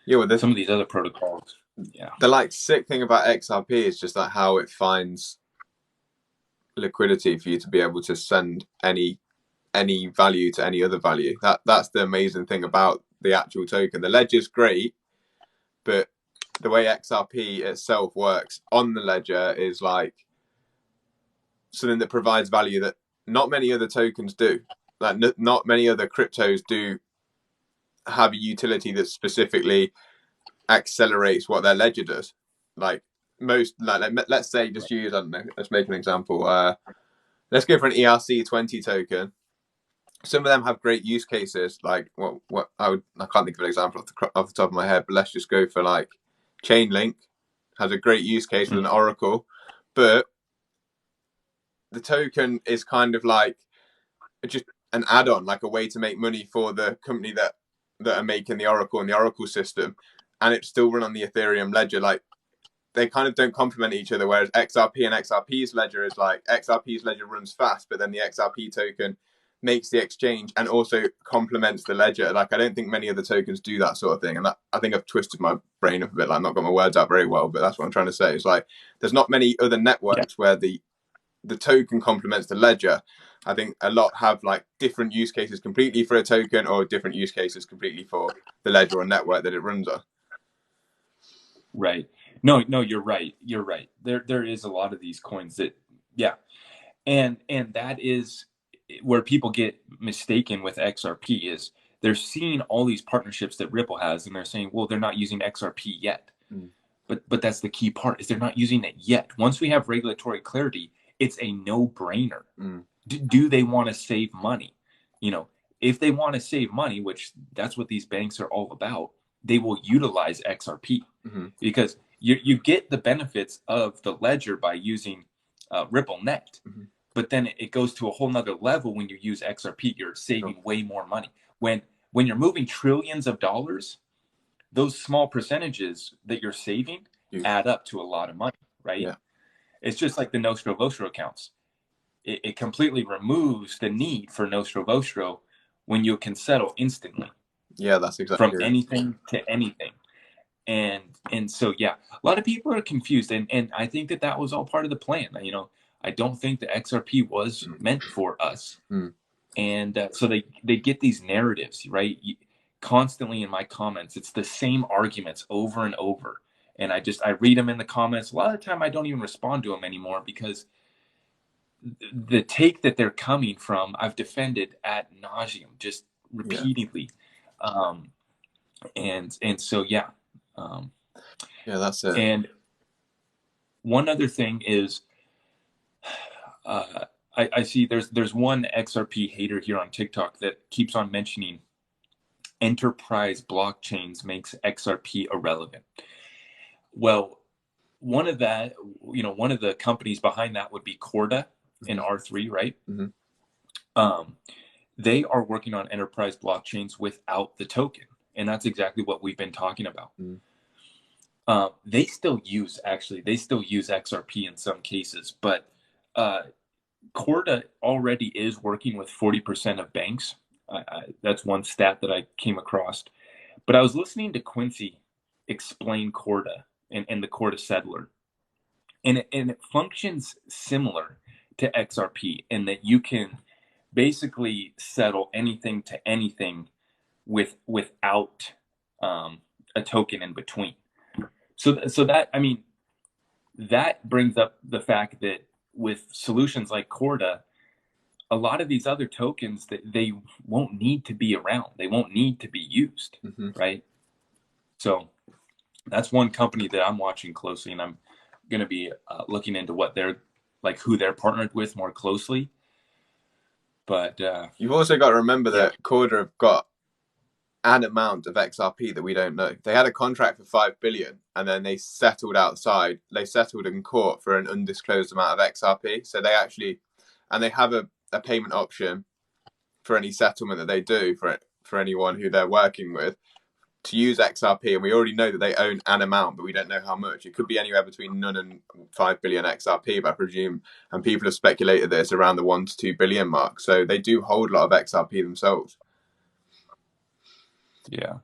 some of these other protocols, the like sick thing about XRP is just like how it finds liquidity for you to be able to send any value to any other value. That's the amazing thing about the actual token. The ledger's great, but the way XRP itself works on the ledger is like something that provides value that not many other tokens do. Like not many other cryptos do have a utility that specifically accelerates what their ledger does. Like most, like let's say, just use, I don't know, let's make an example. Let's go for an ERC20 token. Some of them have great use cases. Like what I can't think of an example off the top of my head, but let's just go for like Chainlink has a great use case with an Oracle, but the token is kind of like just an add-on, like a way to make money for the company that are making the Oracle and the Oracle system, and it's still run on the Ethereum ledger. Like they kind of don't complement each other, whereas XRP and XRP's ledger is like XRP's ledger runs fast, but then the XRP token makes the exchange and also complements the ledger. Like I don't think many other tokens do that sort of thing, and that, I think I've twisted my brain up a bit, like I've not got my words out very well, but that's what I'm trying to say. It's like there's not many other networks where the token complements the ledger. I think a lot have like different use cases completely for a token, or different use cases completely for the ledger or network that it runs on. Right. No, you're right. You're right. There is a lot of these coins that, and that is where people get mistaken with XRP is they're seeing all these partnerships that Ripple has, and they're saying, well, they're not using XRP yet. But that's the key part is they're not using it yet. Once we have regulatory clarity, it's a no-brainer. Do they want to save money? You know, if they want to save money, which that's what these banks are all about, they will utilize XRP because you get the benefits of the ledger by using RippleNet, but then it goes to a whole nother level when you use XRP. You're saving way more money. When you're moving trillions of dollars, those small percentages that you're saving add up to a lot of money, right? Yeah. It's just like the Nostro Vostro accounts. It completely removes the need for Nostro Vostro when you can settle instantly. Yeah, that's exactly from anything to anything. And so, a lot of people are confused. And I think that was all part of the plan. You know, I don't think the XRP was meant for us. And so they get these narratives, right? Constantly in my comments, it's the same arguments over and over. And I read them in the comments. A lot of the time I don't even respond to them anymore because the take that they're coming from, I've defended ad nauseum, just repeatedly. And so, that's it. And one other thing is, I see there's one XRP hater here on TikTok that keeps on mentioning enterprise blockchains makes XRP irrelevant. Well, one of the companies behind that would be Corda in R3, right? They are working on enterprise blockchains without the token. And that's exactly what we've been talking about. They still use XRP in some cases, but Corda already is working with 40% of banks. That's one stat that I came across. But I was listening to Quincy explain Corda and the Corda settler. And it functions similar to XRP in that you can basically settle anything to anything without a token in between. So that, I mean, that brings up the fact that with solutions like Corda, a lot of these other tokens that they won't need to be around. They won't need to be used, right? So that's one company that I'm watching closely, and I'm going to be looking into what they're like, who they're partnered with more closely. But you've also got to remember that Corda have got an amount of XRP that we don't know. They had a contract for 5 billion, and then they settled outside. They settled in court for an undisclosed amount of XRP. So they actually, and they have a payment option for any settlement that they do for anyone who they're working with to use XRP. And we already know that they own an amount, but we don't know how much. It could be anywhere between none and 5 billion XRP, I presume. And people have speculated that it's around the 1 to 2 billion mark. So they do hold a lot of XRP themselves. Yeah.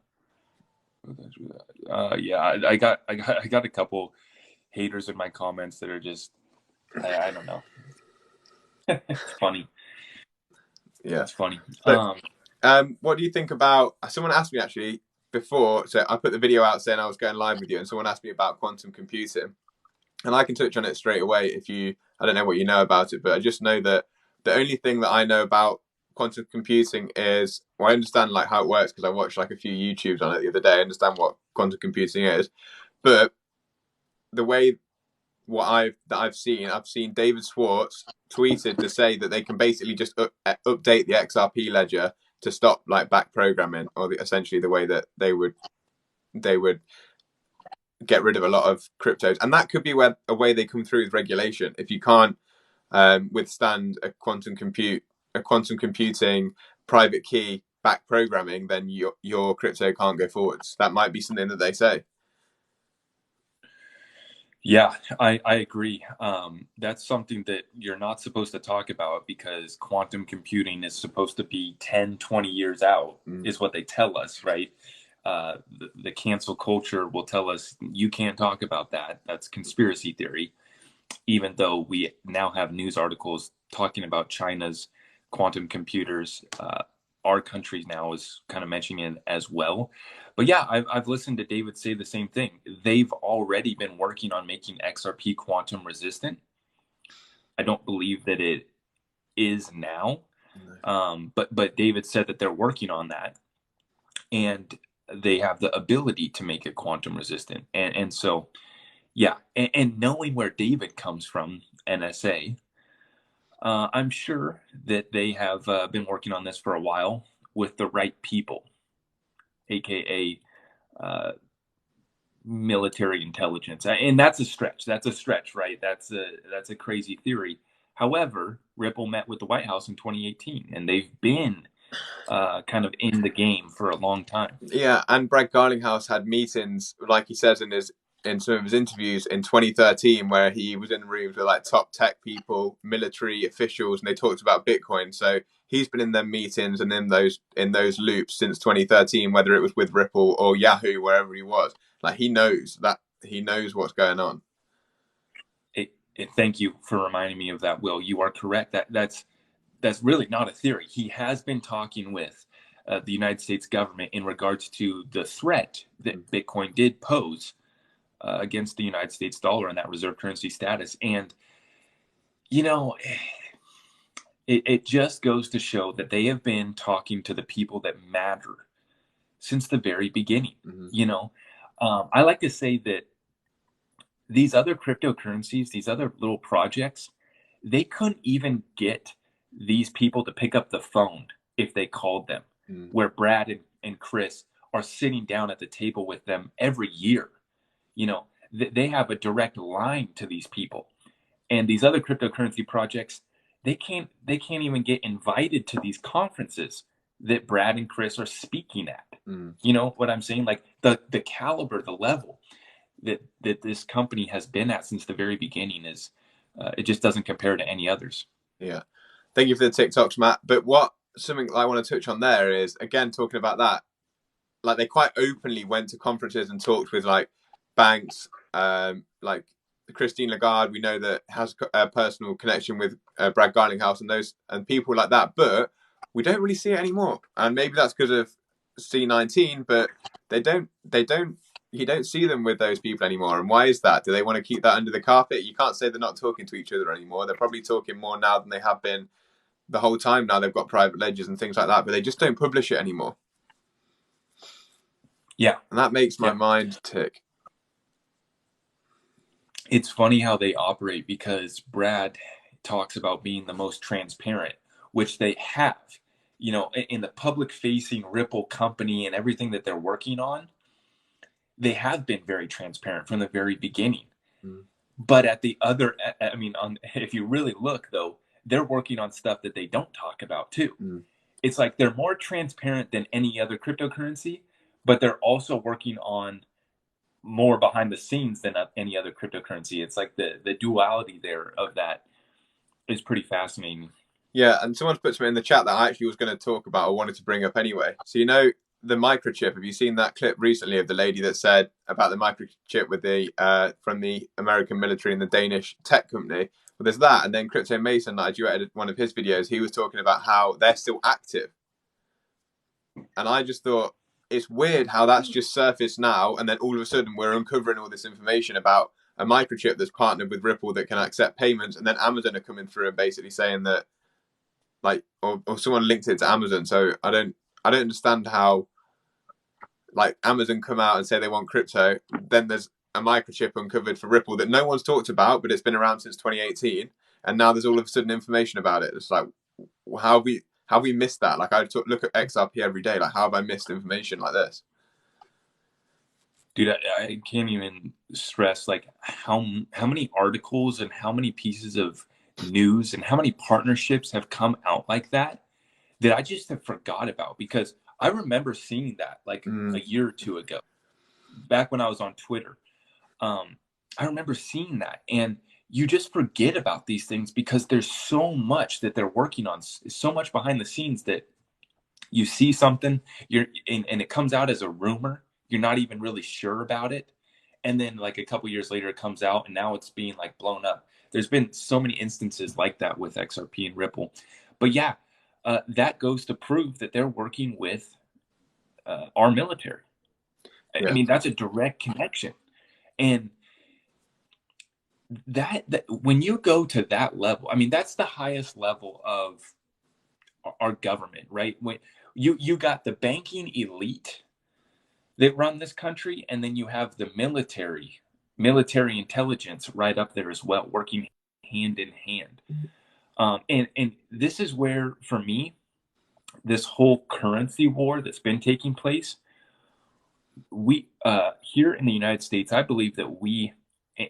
I got a couple haters in my comments that are just, I don't know. It's funny. Yeah, it's funny. So, what do you think about? Someone asked me actually before, so I put the video out saying I was going live with you, and someone asked me about quantum computing, and I can touch on it straight away. I don't know what you know about it, but I just know that the only thing that I know about quantum computing is, well, I understand like how it works because I watched like a few YouTubes on it the other day. I understand what quantum computing is, but the way I've seen David Schwartz tweeted to say that they can basically just update the XRP ledger to stop like back programming, or essentially the way that they would get rid of a lot of cryptos, and that could be a way they come through with regulation. If you can't withstand a quantum computing private key back programming, then your crypto can't go forwards. That might be something that they say. Yeah, I agree. That's something that you're not supposed to talk about because quantum computing is supposed to be 10, 20 years out, is what they tell us, right? The cancel culture will tell us you can't talk about that. That's conspiracy theory, even though we now have news articles talking about China's quantum computers. Our country now is kind of mentioning it as well. But yeah, I've listened to David say the same thing. They've already been working on making XRP quantum resistant. I don't believe that it is now, but David said that they're working on that, and they have the ability to make it quantum resistant. And so, yeah, and knowing where David comes from, NSA, I'm sure that they have been working on this for a while with the right people, aka military intelligence. And that's a stretch. Right? That's a crazy theory. However, Ripple met with the White House in 2018, and they've been kind of in the game for a long time. Yeah, and Brad Garlinghouse had meetings, like he says in some of his interviews in 2013, where he was in rooms with like top tech people, military officials, and they talked about Bitcoin. So he's been in them meetings and in those loops since 2013, whether it was with Ripple or Yahoo, wherever he was. Like he knows what's going on. Thank you for reminding me of that, Will. You are correct. That's really not a theory. He has been talking with the United States government in regards to the threat that Bitcoin did pose against the United States dollar and that reserve currency status. And, you know, it just goes to show that they have been talking to the people that matter since the very beginning. You know, I like to say that these other cryptocurrencies, these other little projects, they couldn't even get these people to pick up the phone if they called them, where Brad and Chris are sitting down at the table with them every year. You know, they have a direct line to these people. And these other cryptocurrency projects, they can't even get invited to these conferences that Brad and Chris are speaking at. You know what I'm saying? Like the caliber, the level that this company has been at since the very beginning is it just doesn't compare to any others. Yeah. Thank you for the TikToks, Matt. But something I want to touch on there is, again, talking about that, like they quite openly went to conferences and talked with like banks, like Christine Lagarde, we know that has a personal connection with Brad Garlinghouse and people like that, but we don't really see it anymore. And maybe that's because of C19, but you don't see them with those people anymore. And why is that? Do they want to keep that under the carpet? You can't say they're not talking to each other anymore. They're probably talking more now than they have been the whole time. Now they've got private ledgers and things like that, but they just don't publish it anymore. Yeah. And that makes my mind tick. It's funny how they operate because Brad talks about being the most transparent, which they have. you know, in the public facing Ripple company and everything that they're working on, they have been very transparent from the very beginning. But at the other, I mean, if you really look though, they're working on stuff that they don't talk about too. It's like they're more transparent than any other cryptocurrency, but they're also working on more behind the scenes than any other cryptocurrency. It's like the duality there of that is pretty fascinating. Yeah, and someone's put something in the chat that I actually was going to talk about or wanted to bring up anyway. So, you know, the microchip, have you seen that clip recently of the lady that said about the microchip with the from the American military and the Danish tech company? Well, there's that, and then Crypto Mason, that I duetted one of his videos, he was talking about how they're still active. And I just thought, it's weird how that's just surfaced now, and then all of a sudden we're uncovering all this information about a microchip that's partnered with Ripple that can accept payments, and then Amazon are coming through and basically saying that, like, or someone linked it to Amazon. So I don't understand how, like, Amazon come out and say they want crypto, then there's a microchip uncovered for Ripple that no one's talked about, but it's been around since 2018, and now there's all of a sudden information about it. It's like, how have we missed that? Like, I look at XRP every day. Like, how have I missed information like this? Dude, I can't even stress like how many articles and how many pieces of news and how many partnerships have come out like that I just have forgot about, because I remember seeing that like a year or two ago, back when I was on Twitter. I remember seeing that, and you just forget about these things because there's so much that they're working on, so much behind the scenes that you see something, and it comes out as a rumor. You're not even really sure about it. And then like a couple years later, it comes out and now it's being like blown up. There's been so many instances like that with XRP and Ripple. But yeah, that goes to prove that they're working with our military. Yeah. I mean, that's a direct connection. And that when you go to that level, I mean, that's the highest level of our government, right? When you got the banking elite that run this country, and then you have the military intelligence right up there as well, working hand in hand. And this is where, for me, this whole currency war that's been taking place, we here in the United States, I believe that we,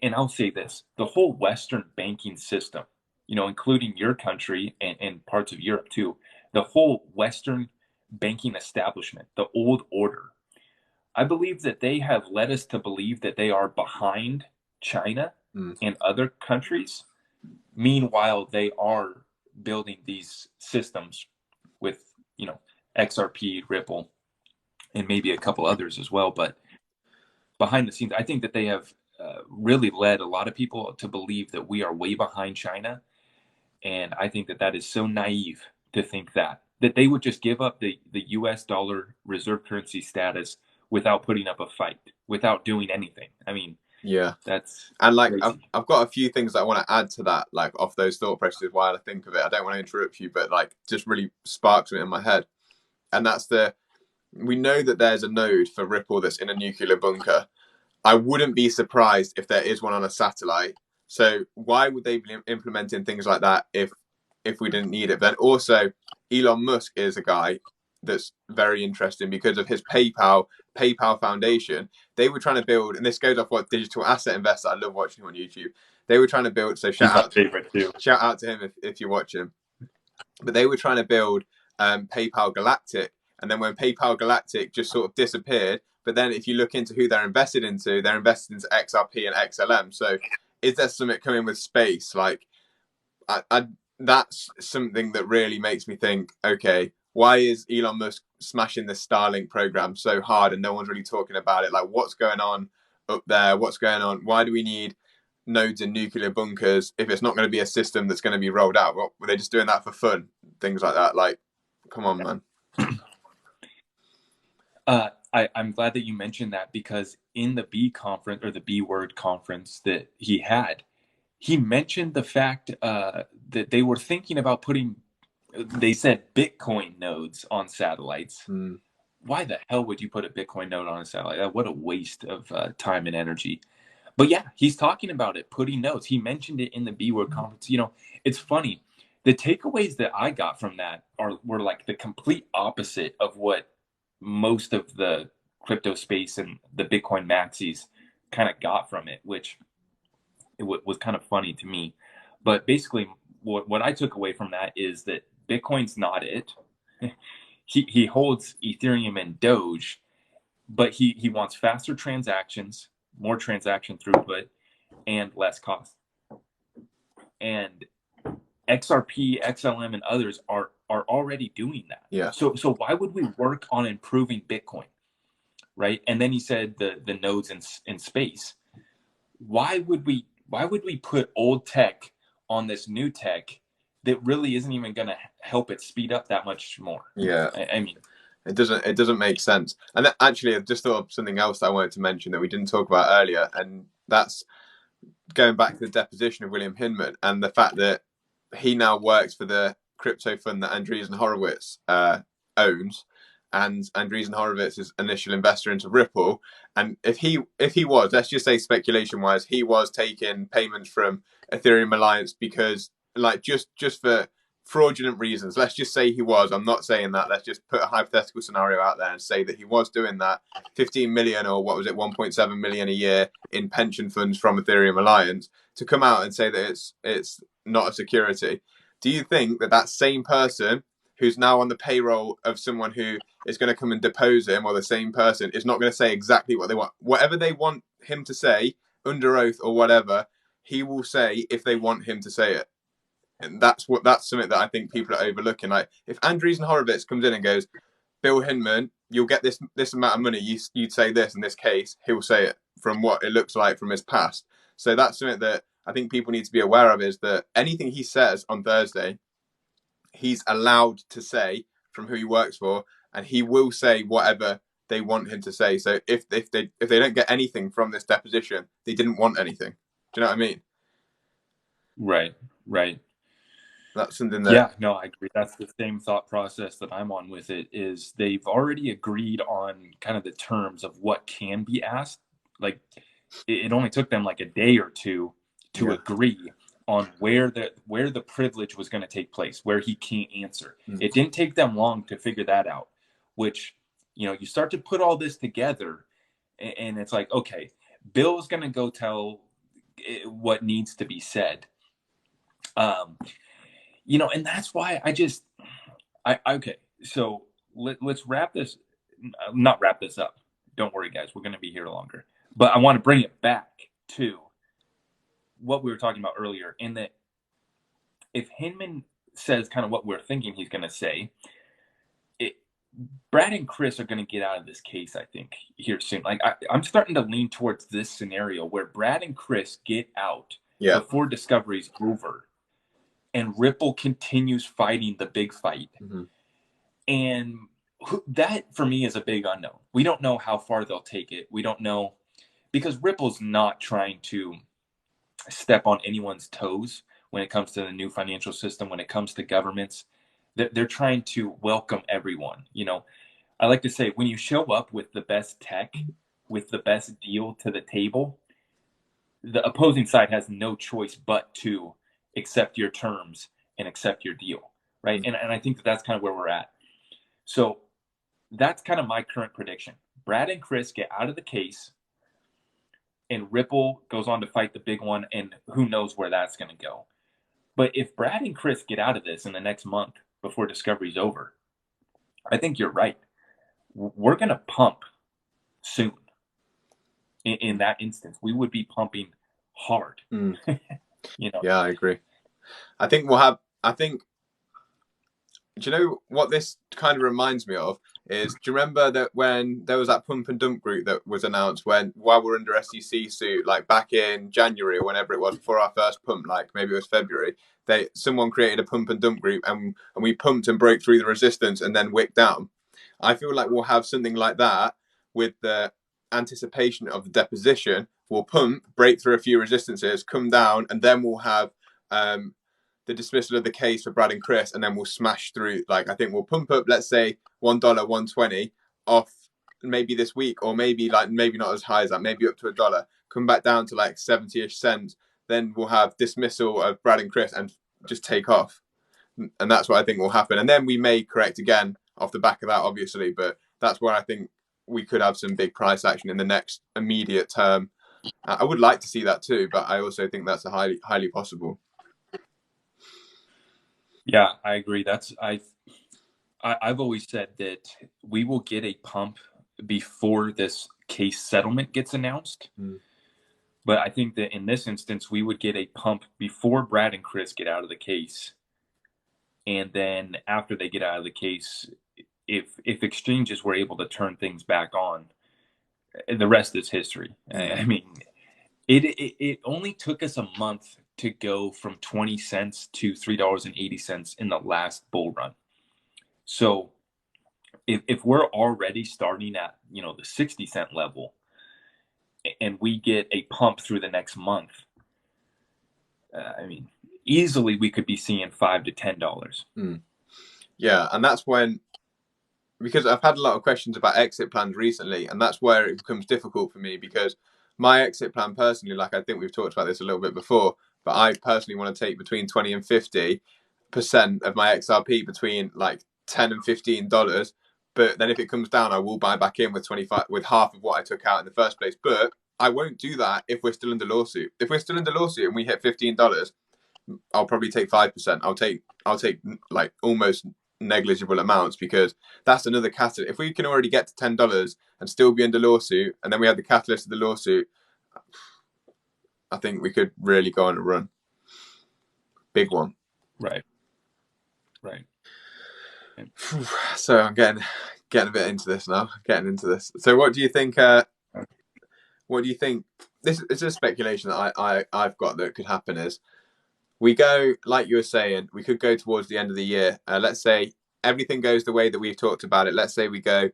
and I'll say this, the whole Western banking system, you know, including your country and parts of Europe too, the whole Western banking establishment, the old order, I believe that they have led us to believe that they are behind China and other countries. Meanwhile, they are building these systems with, you know, XRP, Ripple, and maybe a couple others as well. But behind the scenes, I think that they have really led a lot of people to believe that we are way behind China. And I think that that is so naive to think that they would just give up the US dollar reserve currency status without putting up a fight, without doing anything. I mean, yeah, that's, and like I've got a few things that I want to add to that, like off those thought processes while I think of it. I don't want to interrupt you, but like just really sparks it in my head. And that's we know that there's a node for Ripple that's in a nuclear bunker. I wouldn't be surprised if there is one on a satellite. So why would they be implementing things like that if we didn't need it? But then also, Elon Musk is a guy that's very interesting because of his PayPal Foundation. They were trying to build, and this goes off what Digital Asset Investor, I love watching him on YouTube. They were trying to build, so shout out to him if you watch him. But they were trying to build PayPal Galactic, and then when PayPal Galactic just sort of disappeared. But then if you look into who they're invested into XRP and XLM. So is there something coming with space? Like, that's something that really makes me think, okay, why is Elon Musk smashing this Starlink program so hard and no one's really talking about it? Like, what's going on up there? What's going on? Why do we need nodes in nuclear bunkers if it's not going to be a system that's going to be rolled out? Were they just doing that for fun? Things like that. Like, come on, man. I'm glad that you mentioned that, because in the B conference, or the B word conference that he had, he mentioned the fact that they were thinking about putting, they said, Bitcoin nodes on satellites. Why the hell would you put a Bitcoin node on a satellite? What a waste of time and energy. But yeah, he's talking about it, putting nodes. He mentioned it in the B word conference. You know, it's funny. The takeaways that I got from that were like the complete opposite of what most of the crypto space and the Bitcoin maxis kind of got from it, which was kind of funny to me. But basically, what I took away from that is that Bitcoin's not it. He holds Ethereum and Doge, but he wants faster transactions, more transaction throughput, and less cost. And XRP, XLM, and others are already doing that. Yeah. So why would we work on improving Bitcoin, right? And then he said the nodes in space. Why would we put old tech on this new tech that really isn't even going to help it speed up that much more? Yeah. I mean, it doesn't make sense. And actually, I just thought of something else that I wanted to mention that we didn't talk about earlier, and that's going back to the deposition of William Hinman and the fact that he now works for the crypto fund that Andreessen Horowitz owns, and Andreessen Horowitz is initial investor into Ripple. And if he was, let's just say speculation wise, he was taking payments from Ethereum Alliance because like just for fraudulent reasons. Let's just say he was. I'm not saying that. Let's just put a hypothetical scenario out there and say that he was doing that. 15 million or what was it, 1.7 million a year in pension funds from Ethereum Alliance, to come out and say that it's not a security. Do you think that same person who's now on the payroll of someone who is going to come and depose him, or the same person is not going to say exactly what they want? Whatever they want him to say under oath or whatever, he will say if they want him to say it. And that's something that I think people are overlooking. Like if Andreessen Horowitz comes in and goes, Bill Hinman, you'll get this amount of money. You'd say this in this case. He'll say it from what it looks like from his past. So that's something that I think people need to be aware of, is that anything he says on Thursday, he's allowed to say from who he works for, and he will say whatever they want him to say. So if they don't get anything from this deposition, they didn't want anything. Do you know what I mean? Right. That's something that... Yeah, no, I agree. That's the same thought process that I'm on with it. Is they've already agreed on kind of the terms of what can be asked. Like it only took them like a day or two to agree on where the privilege was going to take place, where he can't answer. It didn't take them long to figure that out, which, you start to put all this together and it's like, okay, Bill's going to go tell what needs to be said. And that's why okay, so let's not wrap this up. Don't worry, guys, we're going to be here longer. But I want to bring it back to what we were talking about earlier, in that if Hinman says kind of what we're thinking he's going to say, Brad and Chris are going to get out of this case, I think, here soon. Like I'm starting to lean towards this scenario where Brad and Chris get out before discovery's over, and Ripple continues fighting the big fight. Mm-hmm. And that, for me, is a big unknown. We don't know how far they'll take it. We don't know, because Ripple's not trying to step on anyone's toes when it comes to the new financial system, when it comes to governments. They're trying to welcome everyone. I like to say, when you show up with the best tech, with the best deal to the table, the opposing side has no choice but to accept your terms and accept your deal, right? And I think that's kind of where we're at. So that's kind of my current prediction. Brad and Chris get out of the case, and Ripple goes on to fight the big one, and who knows where that's going to go. But if Brad and Chris get out of this in the next month before discovery's over, I think you're right. We're going to pump soon. In that instance, we would be pumping hard. Yeah, I agree. Do you know what this kind of reminds me of is, do you remember that when there was that pump and dump group that was announced while we're under SEC suit, like back in January or whenever it was, before our first pump, like maybe it was February, someone created a pump and dump group, and we pumped and broke through the resistance and then wicked down. I feel like we'll have something like that with the anticipation of the deposition. We'll pump, break through a few resistances, come down, and then we'll have the dismissal of the case for Brad and Chris, and then we'll smash through. Like, I think we'll pump up, let's say $1, $1.20 off maybe this week, or maybe not as high as that, maybe up to $1, come back down to like 70-ish cents. Then we'll have dismissal of Brad and Chris and just take off. and that's what I think will happen. And then we may correct again off the back of that, obviously, but that's where I think we could have some big price action in the next immediate term. I would like to see that too, but I also think that's a highly possible. Yeah, I agree. I've always said that we will get a pump before this case settlement gets announced. But I think that in this instance, we would get a pump before Brad and Chris get out of the case. And then after they get out of the case, if exchanges were able to turn things back on, the rest is history. I mean, it only took us a month to go from 20 cents to $3.80 in the last bull run. So if we're already starting at, the 60-cent level and we get a pump through the next month, I mean, easily we could be seeing $5 to $10. Yeah, and that's when, because I've had a lot of questions about exit plans recently, and that's where it becomes difficult for me, because my exit plan personally, like I think we've talked about this a little bit before, but I personally want to take between 20 and 50% of my XRP between like $10 and $15. But then if it comes down, I will buy back in with 25, with half of what I took out in the first place. But I won't do that if we're still under lawsuit. If we're still under lawsuit and we hit $15, I'll probably take 5%. I'll take like almost negligible amounts, because that's another catalyst. If we can already get to $10 and still be under lawsuit, and then we have the catalyst of the lawsuit, I think we could really go on a run. Big one. Right. So I'm getting a bit into this now. So what do you think? What do you think? This is a speculation that I've got that could happen. Is we go, like you were saying, we could go towards the end of the year. Let's say everything goes the way that we've talked about it. Let's say we go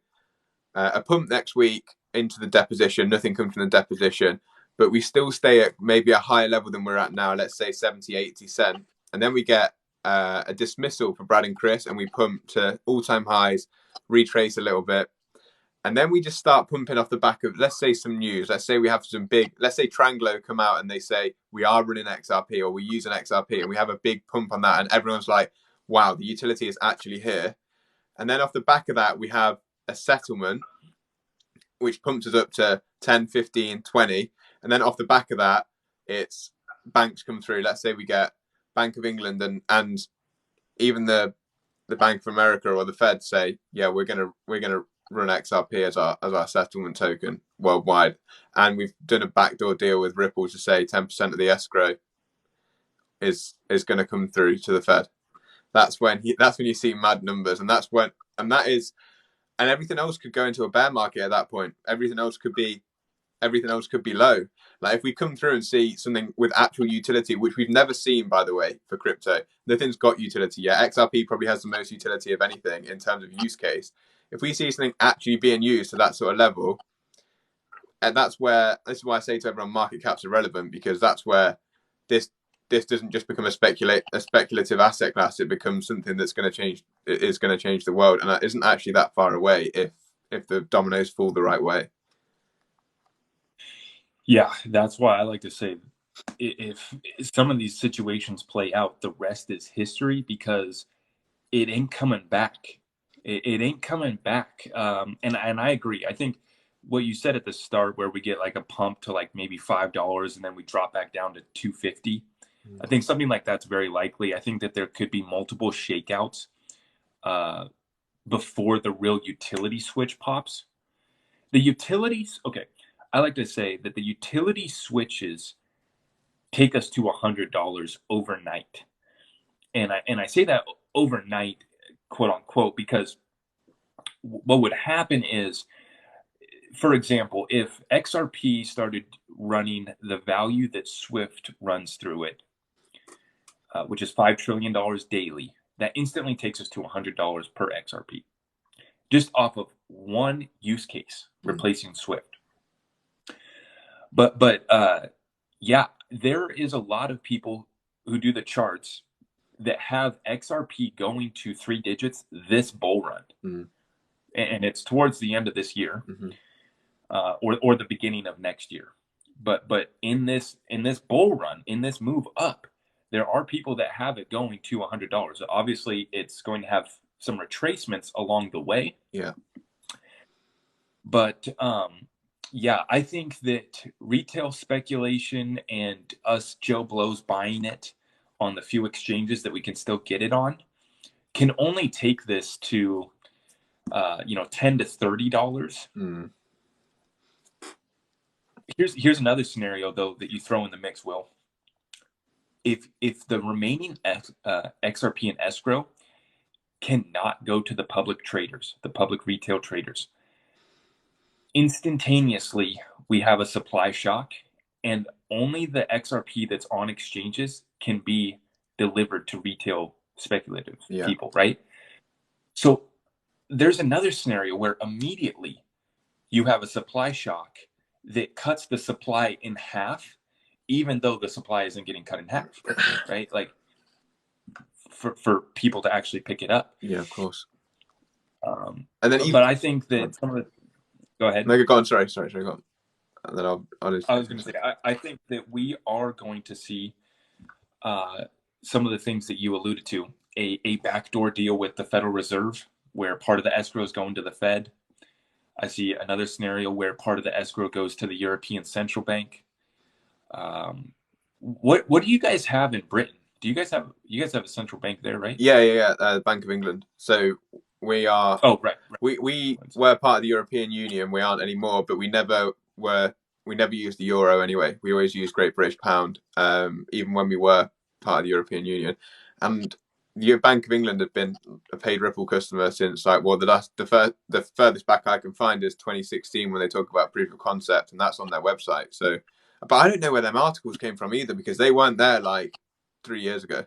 a pump next week into the deposition. Nothing comes from the deposition, but we still stay at maybe a higher level than we're at now. Let's say 70, 80 cent. And then we get a dismissal for Brad and Chris, and we pump to all-time highs, retrace a little bit. And then we just start pumping off the back of, let's say, some news. Let's say we have some big, let's say Tranglo come out and they say, we are running XRP, or we use an XRP, and we have a big pump on that. And everyone's like, wow, the utility is actually here. And then off the back of that, we have a settlement, which pumps us up to 10, 15, 20. And then off the back of that, it's banks come through. Let's say we get Bank of England and even the Bank of America or the Fed say, yeah, we're gonna run XRP as our settlement token worldwide, and we've done a backdoor deal with Ripple to say 10% of the escrow is going to come through to the Fed. That's when you see mad numbers, and everything else could go into a bear market at that point. Everything else could be low. Like if we come through and see something with actual utility, which we've never seen, by the way, for crypto, nothing's got utility yet. XRP probably has the most utility of anything in terms of use case. If we see something actually being used to that sort of level, and this is why I say to everyone, market caps are relevant, because that's where this doesn't just become a speculative asset class. It becomes something that's going to change. It is going to change the world, and that isn't actually that far away if the dominoes fall the right way. Yeah, that's why I like to say, if some of these situations play out, the rest is history, because it ain't coming back. It ain't coming back. And I agree. I think what you said at the start, where we get like a pump to like maybe $5 and then we drop back down to $2.50. I think something like that's very likely. I think that there could be multiple shakeouts before the real utility switch pops. The utilities, okay. I like to say that the utility switches take us to $100 overnight. And I say that overnight, quote unquote, because what would happen is, for example, if XRP started running the value that Swift runs through it, which is $5 trillion daily, that instantly takes us to $100 per XRP, just off of one use case, replacing Swift. But yeah, there is a lot of people who do the charts that have XRP going to 3 digits this bull run, and it's towards the end of this year, or the beginning of next year. But in this bull run, in this move up, there are people that have it going to $100. Obviously, it's going to have some retracements along the way. Yeah. But yeah, I think that retail speculation and us Joe Blows buying it on the few exchanges that we can still get it on can only take this to $10 to $30. Here's another scenario though that you throw in the mix, Will. If the remaining XRP and escrow cannot go to the public traders, the public retail traders, instantaneously we have a supply shock, and only the XRP that's on exchanges can be delivered to retail speculative people, right? So there's another scenario where immediately you have a supply shock that cuts the supply in half, even though the supply isn't getting cut in half, right? Like for people to actually pick it up. Yeah, of course. And then, but I think that some of the, go ahead. No, go on. Sorry, go on. And then I was going to say, I think that we are going to see some of the things that you alluded to, a backdoor deal with the Federal Reserve, where part of the escrow is going to the Fed. I see another scenario where part of the escrow goes to the European Central Bank. What do you guys have in Britain? Do you guys have a central bank there, right? Yeah. Bank of England. So we are. Oh, right. We were part of the European Union. We aren't anymore, but we never were. We never used the euro anyway. We always used Great British Pound, even when we were part of the European Union. And the Bank of England have been a paid Ripple customer since the furthest back I can find is 2016 when they talk about proof of concept, and that's on their website. So, but I don't know where them articles came from either, because they weren't there like 3 years ago.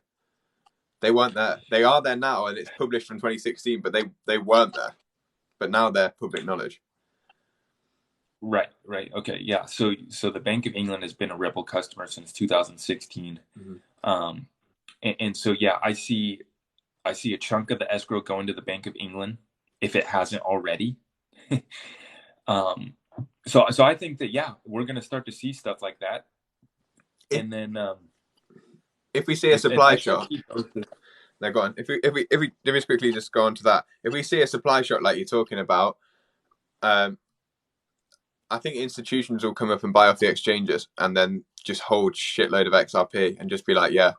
They weren't there. They are there now, and it's published from 2016, but they weren't there. But now they're public knowledge. Right. Okay. Yeah. So the Bank of England has been a Ripple customer since 2016. Mm-hmm. And so, yeah, I see a chunk of the escrow going to the Bank of England if it hasn't already. So I think that, yeah, we're going to start to see stuff like that. And then if we see a supply shock, no, go on. If we let me just quickly just go on to that. If we see a supply shock like you're talking about, I think institutions will come up and buy off the exchanges and then just hold shitload of XRP and just be like, yeah,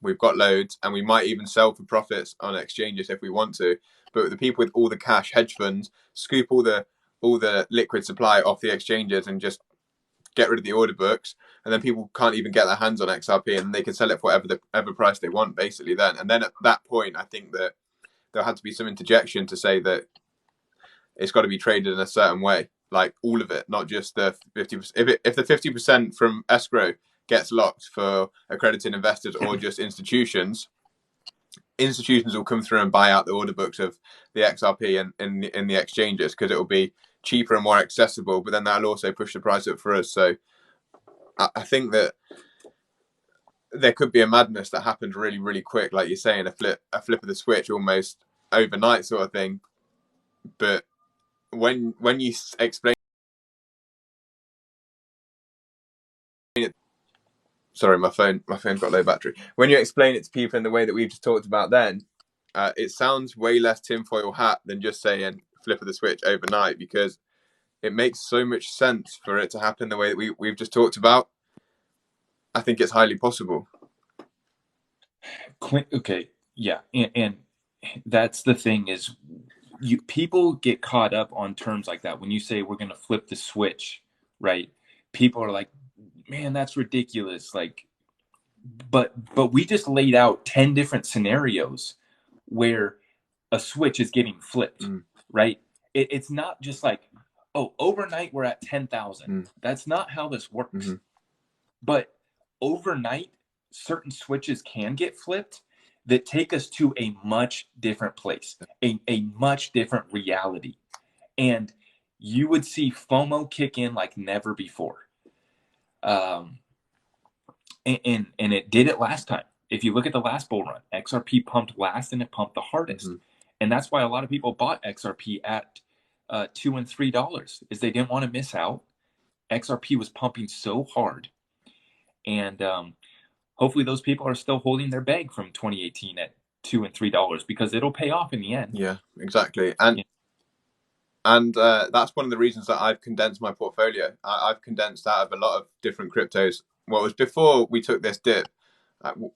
we've got loads, and we might even sell for profits on exchanges if we want to. But the people with all the cash, hedge funds, scoop all the liquid supply off the exchanges and just get rid of the order books, and then people can't even get their hands on XRP, and they can sell it for whatever price they want, basically. And then at that point, I think that there had to be some interjection to say that it's got to be traded in a certain way, like all of it, not just the 50%. If the 50% from escrow gets locked for accredited investors or just institutions will come through and buy out the order books of the XRP in the exchanges, because it will be cheaper and more accessible, but then that'll also push the price up for us. So I think that there could be a madness that happened really, really quick, like you're saying, a flip of the switch almost overnight sort of thing. But when you explain it, sorry, my phone got low battery. When you explain it to people in the way that we've just talked about, then it sounds way less tinfoil hat than just saying flip of the switch overnight, because it makes so much sense for it to happen the way that we've just talked about. I think it's highly possible. Okay, yeah, and that's the thing is, people get caught up on terms like that. When you say we're going to flip the switch, right? People are like, man, that's ridiculous. Like, but we just laid out 10 different scenarios where a switch is getting flipped, right? It's not just like, oh, overnight we're at 10,000. That's not how this works. Mm-hmm. But overnight, certain switches can get flipped that take us to a much different place, a much different reality. And you would see FOMO kick in like never before. And it did it last time. If you look at the last bull run, XRP pumped last and it pumped the hardest. Mm-hmm. And that's why a lot of people bought XRP at $2 and $3, is they didn't want to miss out. XRP was pumping so hard. And hopefully those people are still holding their bag from 2018 at $2 and $3 because it'll pay off in the end. Yeah, exactly. Yeah. And that's one of the reasons that I've condensed my portfolio. I've condensed out of a lot of different cryptos. What was before we took this dip,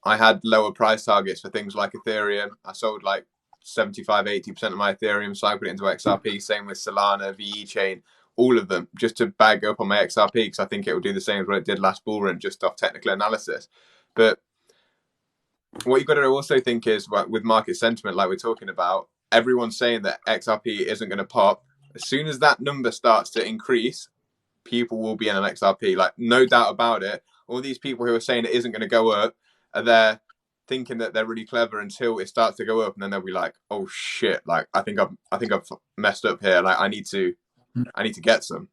I had lower price targets for things like Ethereum. I sold like 75-80% of my Ethereum, cycled it into XRP. Same with Solana, VE Chain, all of them, just to bag up on my XRP because I think it will do the same as what it did last bull run, just off technical analysis. But what you've got to also think is, with market sentiment, like we're talking about, everyone's saying that XRP isn't going to pop. As soon as that number starts to increase, people will be in an XRP, like no doubt about it. All these people who are saying it isn't going to go up are there thinking that they're really clever until it starts to go up, and then they'll be like, "Oh shit! Like I think I've messed up here. Like I need to get some."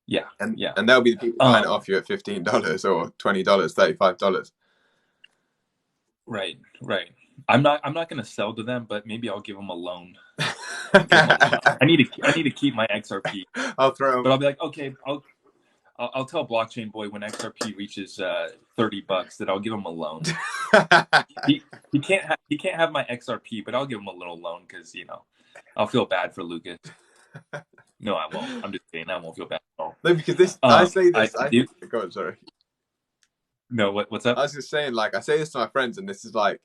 Yeah, and yeah. and they'll be the people buying it off you at $15 or $20, $35. Right. I'm not going to sell to them, but maybe I'll give them a loan. I need to keep my XRP. I'll throw them. But I'll be like, okay, I'll tell Blockchain Boy when XRP reaches $30 that I'll give him a loan. he can't have my XRP, but I'll give him a little loan because I'll feel bad for Lucas. No, I won't. I'm just kidding. I won't feel bad at all. No, because this I say this. Go on, sorry. No, what's up? I was just saying, like, I say this to my friends, and this is like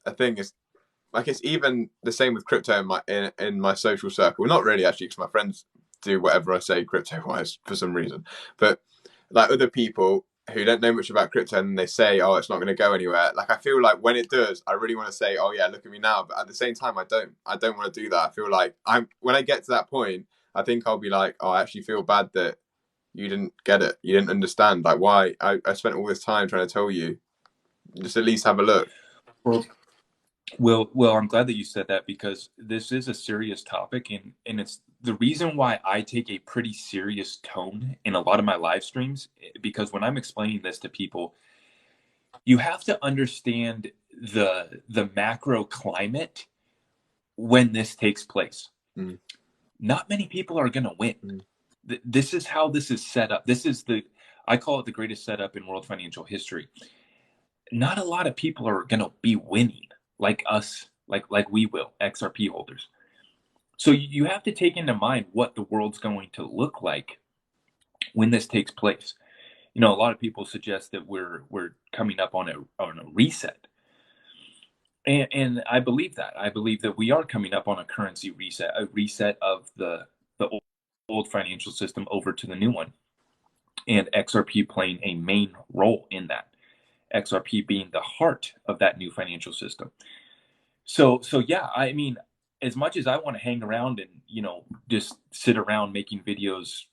a thing. Is like it's even the same with crypto in my social circle. Not really, actually, because my friends do whatever I say crypto wise for some reason. But like other people who don't know much about crypto and they say, "Oh, it's not going to go anywhere." Like I feel like when it does, I really want to say, "Oh yeah, look at me now." But at the same time, I don't want to do that. I feel like when I get to that point, I think I'll be like, "Oh, I actually feel bad that you didn't get it. You didn't understand. Like why I spent all this time trying to tell you. Just at least have a look." Well, I'm glad that you said that because this is a serious topic, and it's the reason why I take a pretty serious tone in a lot of my live streams, because when I'm explaining this to people, you have to understand the macro climate when this takes place. Not many people are going to win. This is how this is set up. I call it the greatest setup in world financial history. Not a lot of people are going to be winning like us, like we will, XRP holders. So you have to take into mind what the world's going to look like when this takes place. A lot of people suggest that we're coming up on a reset. And I believe that. I believe that we are coming up on a currency reset, a reset of the old financial system over to the new one, and XRP playing a main role in that. XRP being the heart of that new financial system. So yeah, I mean, as much as I want to hang around and just sit around making videos,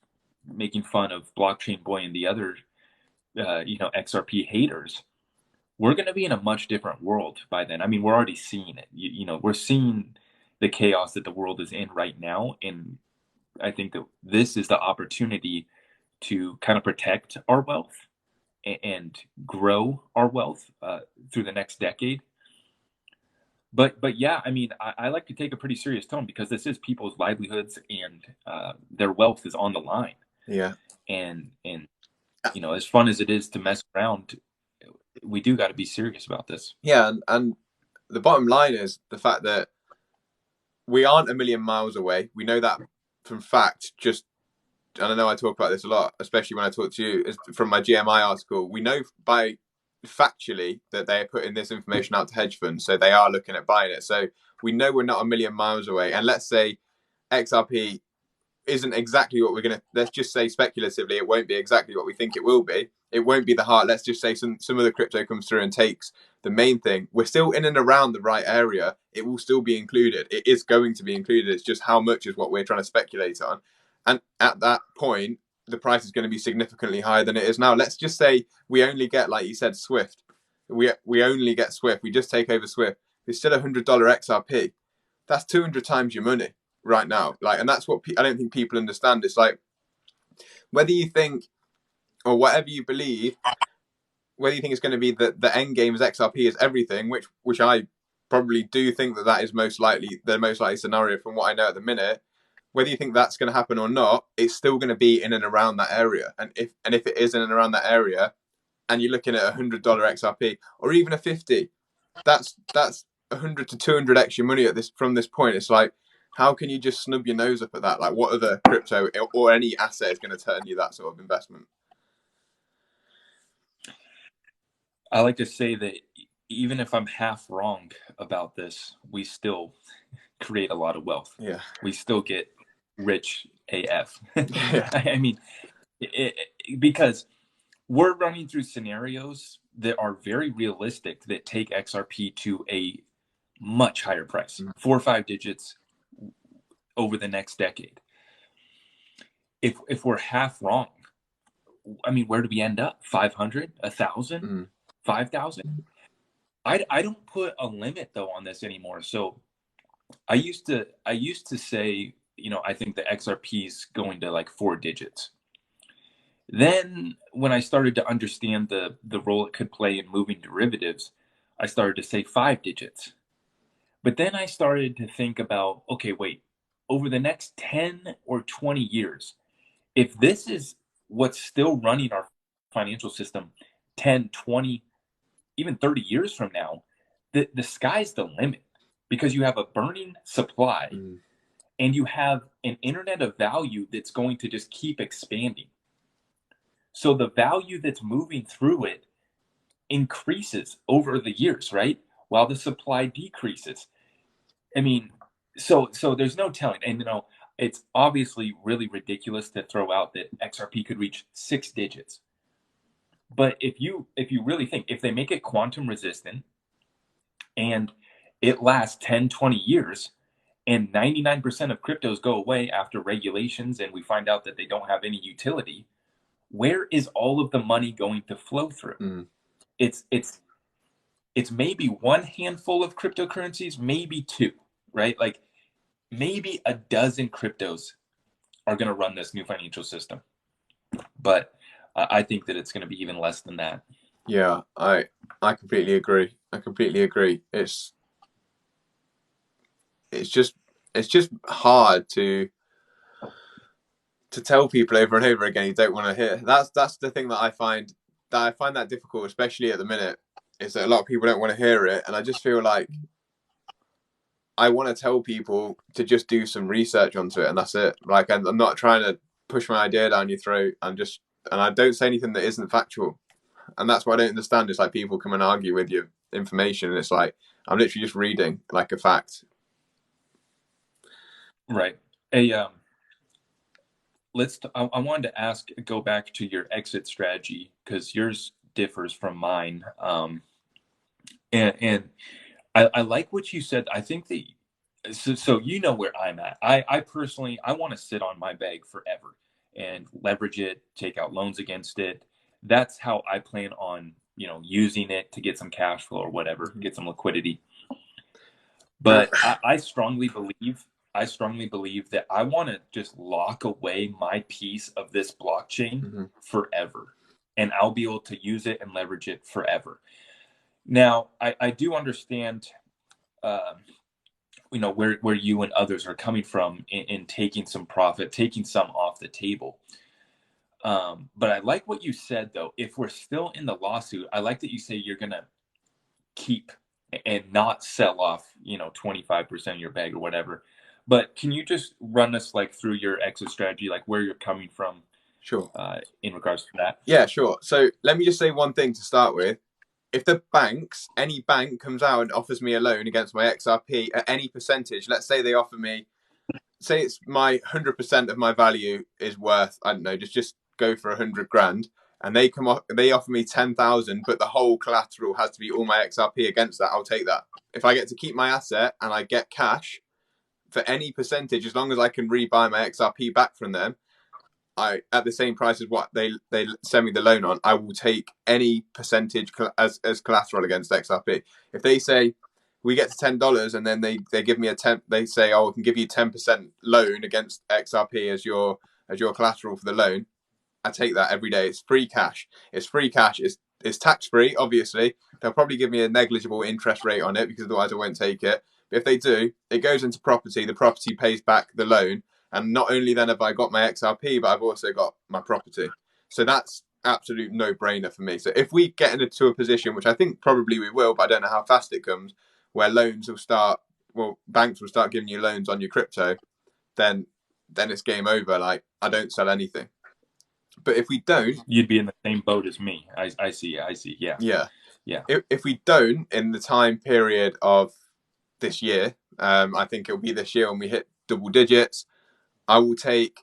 making fun of Blockchain Boy and the other XRP haters, we're going to be in a much different world by then. I mean, we're already seeing it. We're seeing the chaos that the world is in right now, and I think that this is the opportunity to kind of protect our wealth and grow our wealth through the next decade. But yeah, I mean, I like to take a pretty serious tone because this is people's livelihoods and their wealth is on the line. Yeah. And as fun as it is to mess around, we do got to be serious about this. Yeah, and the bottom line is the fact that we aren't a million miles away. We know that from fact. And I know I talk about this a lot, especially when I talk to you, from my GMI article. We know factually that they are putting this information out to hedge funds, so they are looking at buying it. So we know we're not a million miles away. And let's say XRP isn't exactly what we're going to, let's just say speculatively, it won't be exactly what we think it will be. It won't be the heart. Let's just say some other crypto comes through and takes the main thing. We're still in and around the right area. It will still be included. It is going to be included. It's just how much is what we're trying to speculate on. And at that point, the price is going to be significantly higher than it is now. Let's just say we only get, like you said, Swift. We only get Swift. We just take over Swift. It's still $100 XRP. That's 200 times your money right now. Like, and that's what I don't think people understand. It's like, whether you think or whatever you believe, whether you think it's going to be the end game is XRP is everything, which I probably do think that is the most likely scenario from what I know at the minute. Whether you think that's going to happen or not, it's still going to be in and around that area. And if it is in and around that area, and you're looking at $100 XRP or even a 50, that's 100 to 200 extra money from this point. It's like, how can you just snub your nose up at that? Like, what other crypto or any asset is going to turn you that sort of investment? I like to say that even if I'm half wrong about this, we still create a lot of wealth. Yeah. We still get rich AF. Yeah. I mean, because we're running through scenarios that are very realistic that take XRP to a much higher price, 4 or 5 digits over the next decade. If we're half wrong, I mean, where do we end up? 500, 1,000, 5,000? I don't put a limit though on this anymore. So I used to say, I think the XRP is going to like 4 digits. Then when I started to understand the role it could play in moving derivatives, I started to say 5 digits. But then I started to think about, okay, wait, over the next 10 or 20 years, if this is what's still running our financial system 10, 20, even 30 years from now, the sky's the limit, because you have a burning supply and you have an internet of value that's going to just keep expanding. So the value that's moving through it increases over the years, right? While the supply decreases. I mean, so there's no telling. And, it's obviously really ridiculous to throw out that XRP could reach 6 digits. But if you really think, if they make it quantum resistant and it lasts 10, 20 years, and 99% of cryptos go away after regulations and we find out that they don't have any utility, where is all of the money going to flow through? It's maybe one handful of cryptocurrencies, maybe 2, right? Like maybe a dozen cryptos are going to run this new financial system. But I think that it's going to be even less than that. Yeah, I completely agree. It's just hard to tell people over and over again you don't want to hear. That's the thing that I find that difficult, especially at the minute, is that a lot of people don't want to hear it, and I just feel like I want to tell people to just do some research onto it, and that's it. Like, I'm not trying to push my idea down your throat. And I don't say anything that isn't factual, and that's what I don't understand. It's like people come and argue with your information, and it's like I'm literally just reading like a fact. Right. I wanted to go back to your exit strategy, because yours differs from mine. And I like what you said. I think that, so where I'm at. I personally, I want to sit on my bag forever and leverage it, take out loans against it. That's how I plan on, using it to get some cash flow or whatever, get some liquidity. But I strongly believe that I want to just lock away my piece of this blockchain forever, and I'll be able to use it and leverage it forever. Now, I do understand, where you and others are coming from in taking some profit, taking some off the table. But I like what you said, though. If we're still in the lawsuit, I like that you say you're going to keep and not sell off, 25% of your bag or whatever. But can you just run us through your exit strategy, where you're coming from? Sure. In regards to that? Yeah, sure. So let me just say one thing to start with. If any bank comes out and offers me a loan against my XRP at any percentage, let's say they offer me, say it's my 100% of my value is worth, I don't know, just go for 100 grand, and they offer me 10,000, but the whole collateral has to be all my XRP against that, I'll take that. If I get to keep my asset and I get cash for any percentage, as long as I can rebuy my XRP back from them, at the same price as what they send me the loan on, I will take any percentage as collateral against XRP. If they say we get to $10 and then they give me they say, oh, we can give you 10% loan against XRP as your collateral for the loan, I take that every day. It's free cash. It's tax free, obviously. They'll probably give me a negligible interest rate on it, because otherwise I won't take it. But if they do, it goes into property. The property pays back the loan. And not only then have I got my XRP, but I've also got my property. So that's absolute no-brainer for me. So if we get into a position, which I think probably we will, but I don't know how fast it comes, where banks will start giving you loans on your crypto, then it's game over. Like, I don't sell anything. But if we don't, you'd be in the same boat as me. I see. Yeah. If we don't, in the time period of this year, I think it'll be this year when we hit double digits, I will take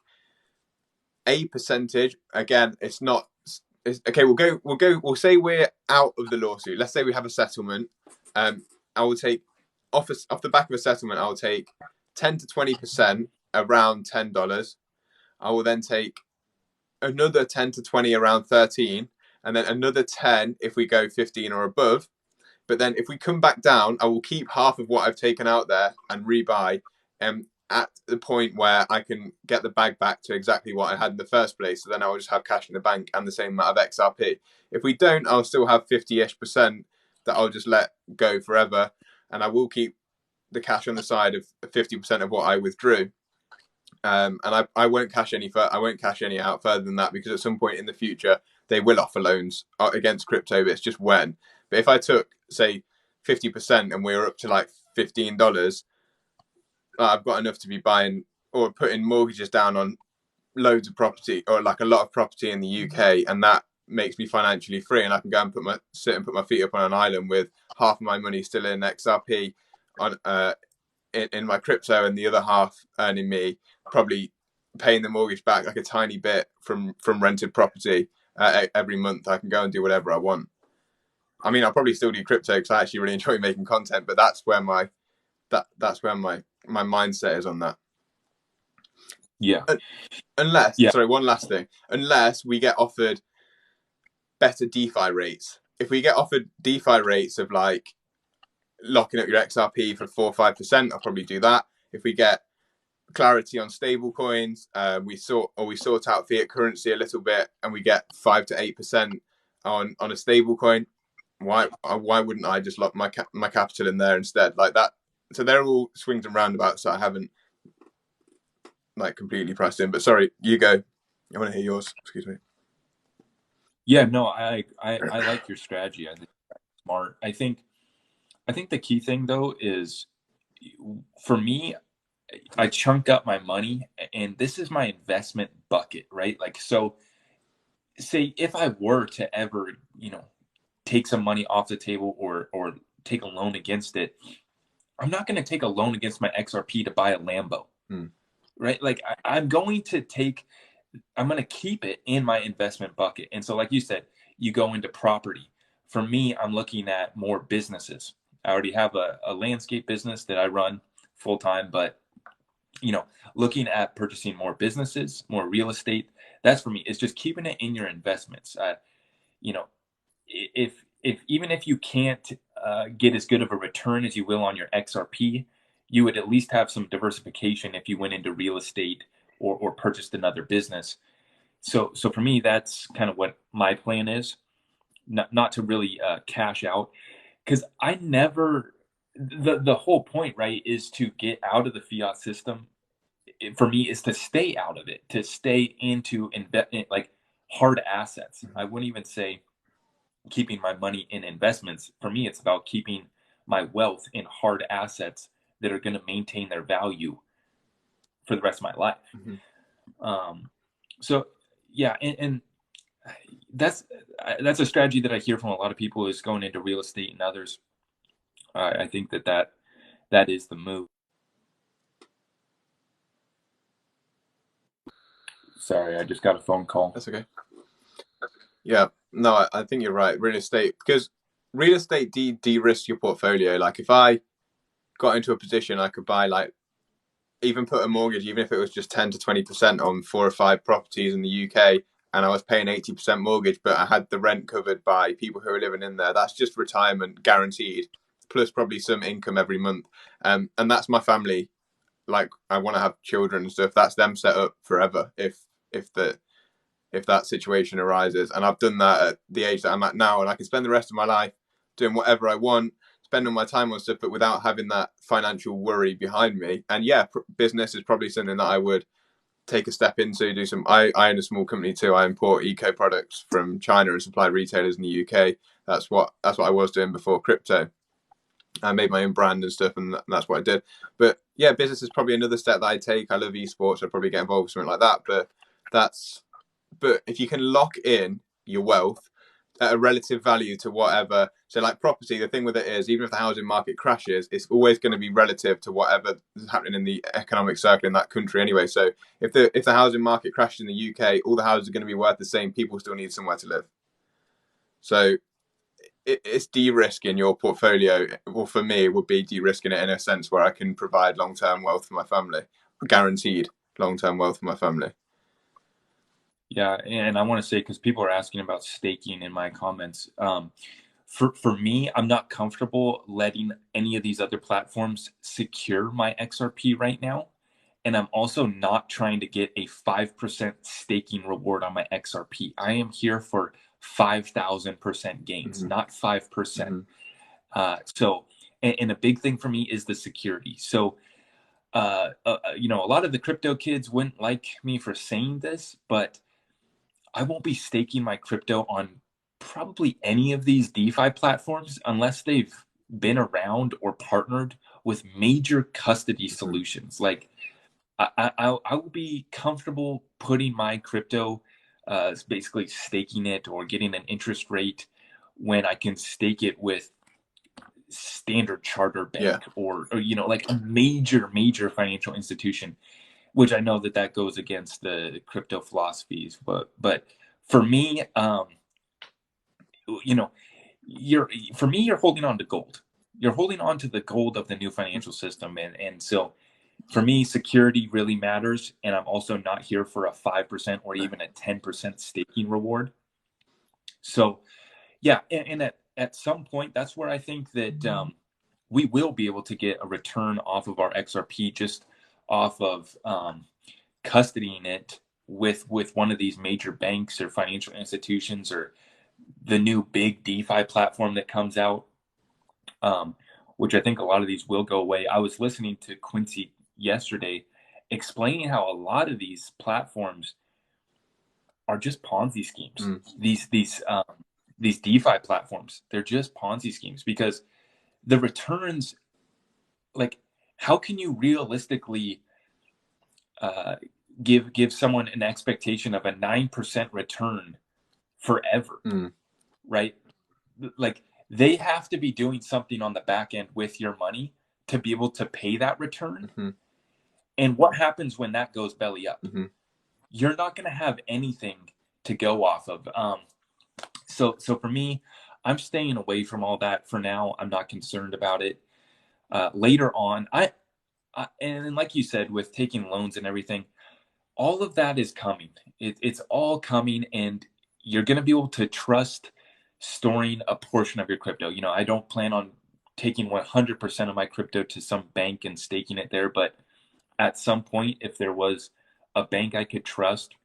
a percentage. Again, okay. We'll say we're out of the lawsuit. Let's say we have a settlement. I will take off the back of a settlement. I will take 10 to 20%, around $10. I will then take another 10 to 20, around 13, and then another 10 if we go 15 or above. But then if we come back down, I will keep half of what I've taken out there and rebuy at the point where I can get the bag back to exactly what I had in the first place. So then I'll just have cash in the bank and the same amount of XRP. If we don't, I'll still have 50-ish% that I'll just let go forever. And I will keep the cash on the side of 50% of what I withdrew. And I won't cash any out further than that, because at some point in the future, they will offer loans against crypto, but it's just when. But if I took, say, 50% and we were up to like $15, I've got enough to be buying or putting mortgages down on loads of property, or like a lot of property in the UK, and that makes me financially free, and I can go and put my feet up on an island with half of my money still in XRP on in my crypto, and the other half earning me probably paying the mortgage back, like a tiny bit from rented property every month. I can go and do whatever I want. I mean, I'll probably still do crypto because I actually really enjoy making content, but that's where my mindset is on that. Yeah. Sorry, one last thing. Unless we get offered better DeFi rates. If we get offered DeFi rates of like locking up your XRP for 4 or 5%, I'll probably do that. If we get clarity on stable coins, we sort out fiat currency a little bit, and we get 5 to 8% on a stable coin, why wouldn't I just lock my capital in there instead, like that? So they're all swings and roundabouts that I haven't like completely pressed in. But sorry, you go. I want to hear yours. Excuse me. Yeah, no, I like your strategy. I think it's smart. I think the key thing though is, for me, I chunked up my money, and this is my investment bucket, right? Like, so say if I were to ever, take some money off the table or take a loan against it, I'm not going to take a loan against my XRP to buy a Lambo, right? Like I'm going to keep it in my investment bucket. And so, like you said, you go into property. For me, I'm looking at more businesses. I already have a landscape business that I run full time, but looking at purchasing more businesses, more real estate, that's for me. It's just keeping it in your investments. If even if you can't get as good of a return as you will on your XRP, you would at least have some diversification if you went into real estate or purchased another business. So for me, that's kind of what my plan is, not to really cash out, because I never, the whole point, right, is to get out of the fiat system. For me, is to stay out of it, to stay into like hard assets. I wouldn't even say keeping my money in investments. For me, it's about keeping my wealth in hard assets that are going to maintain their value for the rest of my life. So yeah, and that's a strategy that I hear from a lot of people, is going into real estate and others. I think that is the move. Sorry, I just got a phone call. That's okay. Yeah, no, I think you're right. Real estate, because real estate de-risks your portfolio. Like if I got into a position, I could buy even put a mortgage, even if it was just 10 to 20% on 4 or 5 properties in the UK, and I was paying 80% mortgage, but I had the rent covered by people who are living in there. That's just retirement guaranteed, plus probably some income every month. And that's my family. Like I want to have children and stuff. That's them set up forever if that situation arises. And I've done that at the age that I'm at now, and I can spend the rest of my life doing whatever I want, spend all my time on stuff, but without having that financial worry behind me. And yeah, business is probably something that I would take a step into do some. I own a small company too. I import eco products from China and supply retailers in the UK. That's what I was doing before crypto. I made my own brand and stuff, and that's what I did. But yeah, business is probably another step that I take. I love esports. I'd probably get involved with something like that. But if you can lock in your wealth at a relative value to whatever, so like property, the thing with it is, even if the housing market crashes, it's always going to be relative to whatever is happening in the economic circle in that country anyway. So if the housing market crashes in the UK, all the houses are going to be worth the same. People still need somewhere to live. So it's de-risking your portfolio. Well, for me, it would be de-risking it in a sense where I can provide long-term wealth for my family, guaranteed long-term wealth for my family. Yeah, and I want to say, because people are asking about staking in my comments. For me, I'm not comfortable letting any of these other platforms secure my XRP right now. And I'm also not trying to get a 5% staking reward on my XRP. I am here for 5,000% gains, not 5%. So, and a big thing for me is the security. So, a lot of the crypto kids wouldn't like me for saying this, but I won't be staking my crypto on probably any of these DeFi platforms unless they've been around or partnered with major custody solutions. Like I will be comfortable putting my crypto, basically staking it or getting an interest rate when I can stake it with Standard Charter Bank or like a major financial institution, which I know that goes against the crypto philosophies, but for me, you're holding on to gold. You're holding on to the gold of the new financial system, and so for me, security really matters, and I'm also not here for a 5% or even a 10% staking reward. So, yeah, and at some point, that's where I think that we will be able to get a return off of our XRP just off of custodying it with one of these major banks or financial institutions or the new big DeFi platform that comes out, which I think a lot of these will go away. I was listening to Quincy yesterday explaining how a lot of these platforms are just Ponzi schemes. These DeFi platforms, they're just Ponzi schemes because the returns, like, how can you realistically give someone an expectation of a 9% return forever, right? Like, they have to be doing something on the back end with your money to be able to pay that return. And what happens when that goes belly up? You're not going to have anything to go off of. So for me, I'm staying away from all that for now. I'm not concerned about it. Later on, and like you said, with taking loans and everything, all of that is coming. It's all coming, and you're going to be able to trust storing a portion of your crypto. I don't plan on taking 100% of my crypto to some bank and staking it there, but at some point, if there was a bank I could trust,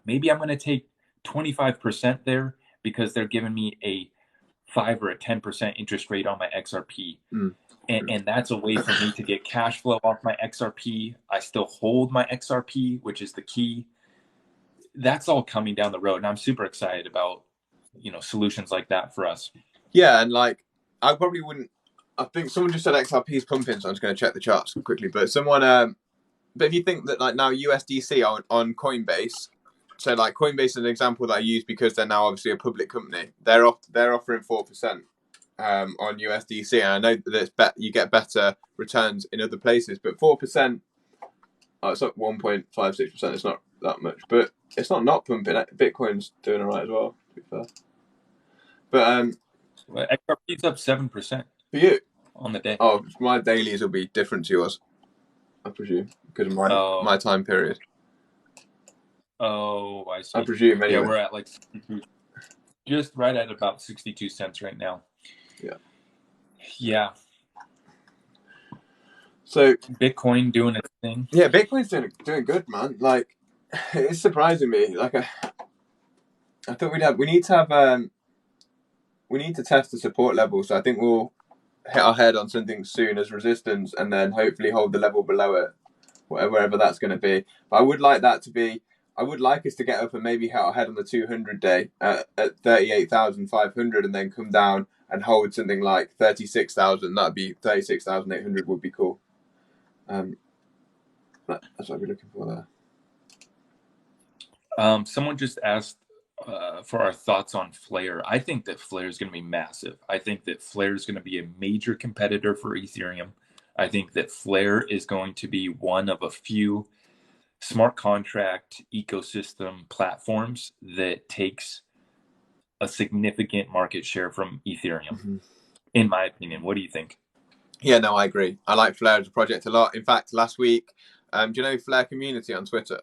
maybe I'm going to take 25% there because they're giving me a 5 or a 10% interest rate on my XRP. And that's a way for me to get cash flow off my XRP. I still hold my XRP, which is the key. That's all coming down the road, and I'm super excited about solutions like that for us. Yeah, and like I probably wouldn't. I think someone just said XRP is pumping, so I'm just going to check the charts quickly. But but if you think that like now USDC on Coinbase, so like Coinbase is an example that I use because they're now obviously a public company. They're offering 4% on USDC, and I know that you get better returns in other places, but 4%, it's like 1.56%. It's not that much, but it's not pumping. Bitcoin's doing all right as well, to be fair. But XRP's up 7% for you on the day. Oh, my dailies will be different to yours, I presume, because of my time period. Oh, I see. I presume anyway. Yeah, we're at like just right at about 62 cents right now. Yeah. So Bitcoin doing its thing. Yeah, Bitcoin's doing good, man. Like, it's surprising me. Like, I thought we need to test the support level. So I think we'll hit our head on something soon as resistance, and then hopefully hold the level below it. wherever that's going to be. But I would like that to be. I would like us to get up and maybe head on the 200 day at 38,500 and then come down and hold something like 36,000. That'd be 36,800 would be cool. That's what I'd be looking for there. Someone just asked for our thoughts on Flare. I think that Flare is going to be massive. I think that Flare is going to be a major competitor for Ethereum. I think that Flare is going to be one of a few smart contract ecosystem platforms that takes a significant market share from Ethereum, in my opinion. What do you think? Yeah, no, I agree. I like Flare as a project a lot. In fact, last week, do you know Flare Community on Twitter?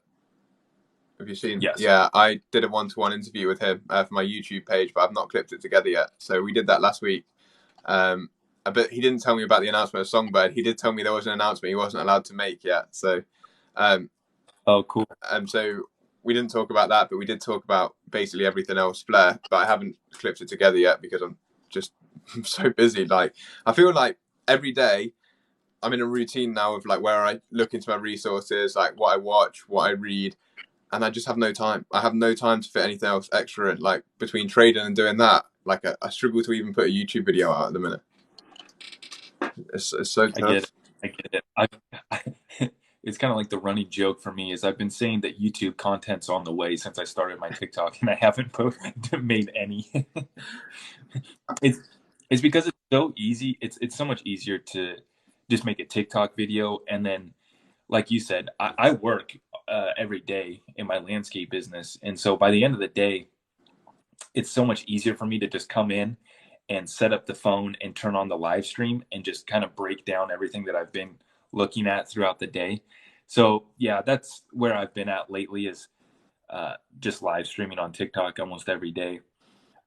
Have you seen? Yes. Yeah, I did a one-to-one interview with him for my YouTube page, but I've not clipped it together yet. So we did that last week. But he didn't tell me about the announcement of Songbird. He did tell me there was an announcement he wasn't allowed to make yet. So, oh, cool. So we didn't talk about that, but we did talk about basically everything else Flare. But I haven't clipped it together yet because I'm so busy. Like, I feel like every day I'm in a routine now of like where I look into my resources, like what I watch, what I read. And I just have no time. I have no time to fit anything else extra in. Like between trading and doing that, like I struggle to even put a YouTube video out at the minute. It's so tough. I get it. It's kind of like the running joke for me is I've been saying that YouTube content's on the way since I started my TikTok, and I haven't made any. It's because it's so easy. It's so much easier to just make a TikTok video, and then, like you said, I work every day in my landscape business. And so by the end of the day, it's so much easier for me to just come in and set up the phone and turn on the live stream and just kind of break down everything that I've been looking at throughout the day. So yeah, that's where I've been at lately is just live streaming on TikTok almost every day.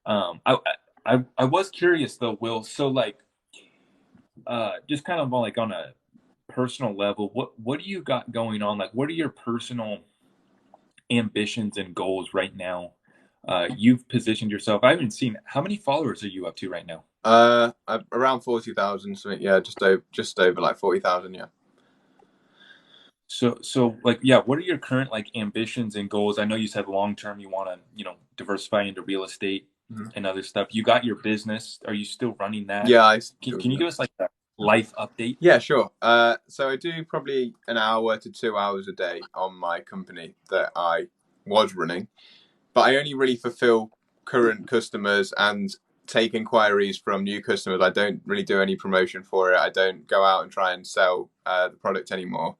I was curious though, Will, so like just kind of like on a personal level, what do you got going on? Like, what are your personal ambitions and goals right now? You've positioned yourself. I haven't seen, how many followers are you up to right now? Around 40,000. So yeah, just over like 40,000. Yeah. So like, yeah, what are your current like ambitions and goals? I know you said long term you want to diversify into real estate and other stuff. You got your business. Are you still running that? Yeah. Can you give us like a life update? Yeah, sure. So I do probably an hour to 2 hours a day on my company that I was running, but I only really fulfill current customers and take inquiries from new customers. I don't really do any promotion for it. I don't go out and try and sell the product anymore.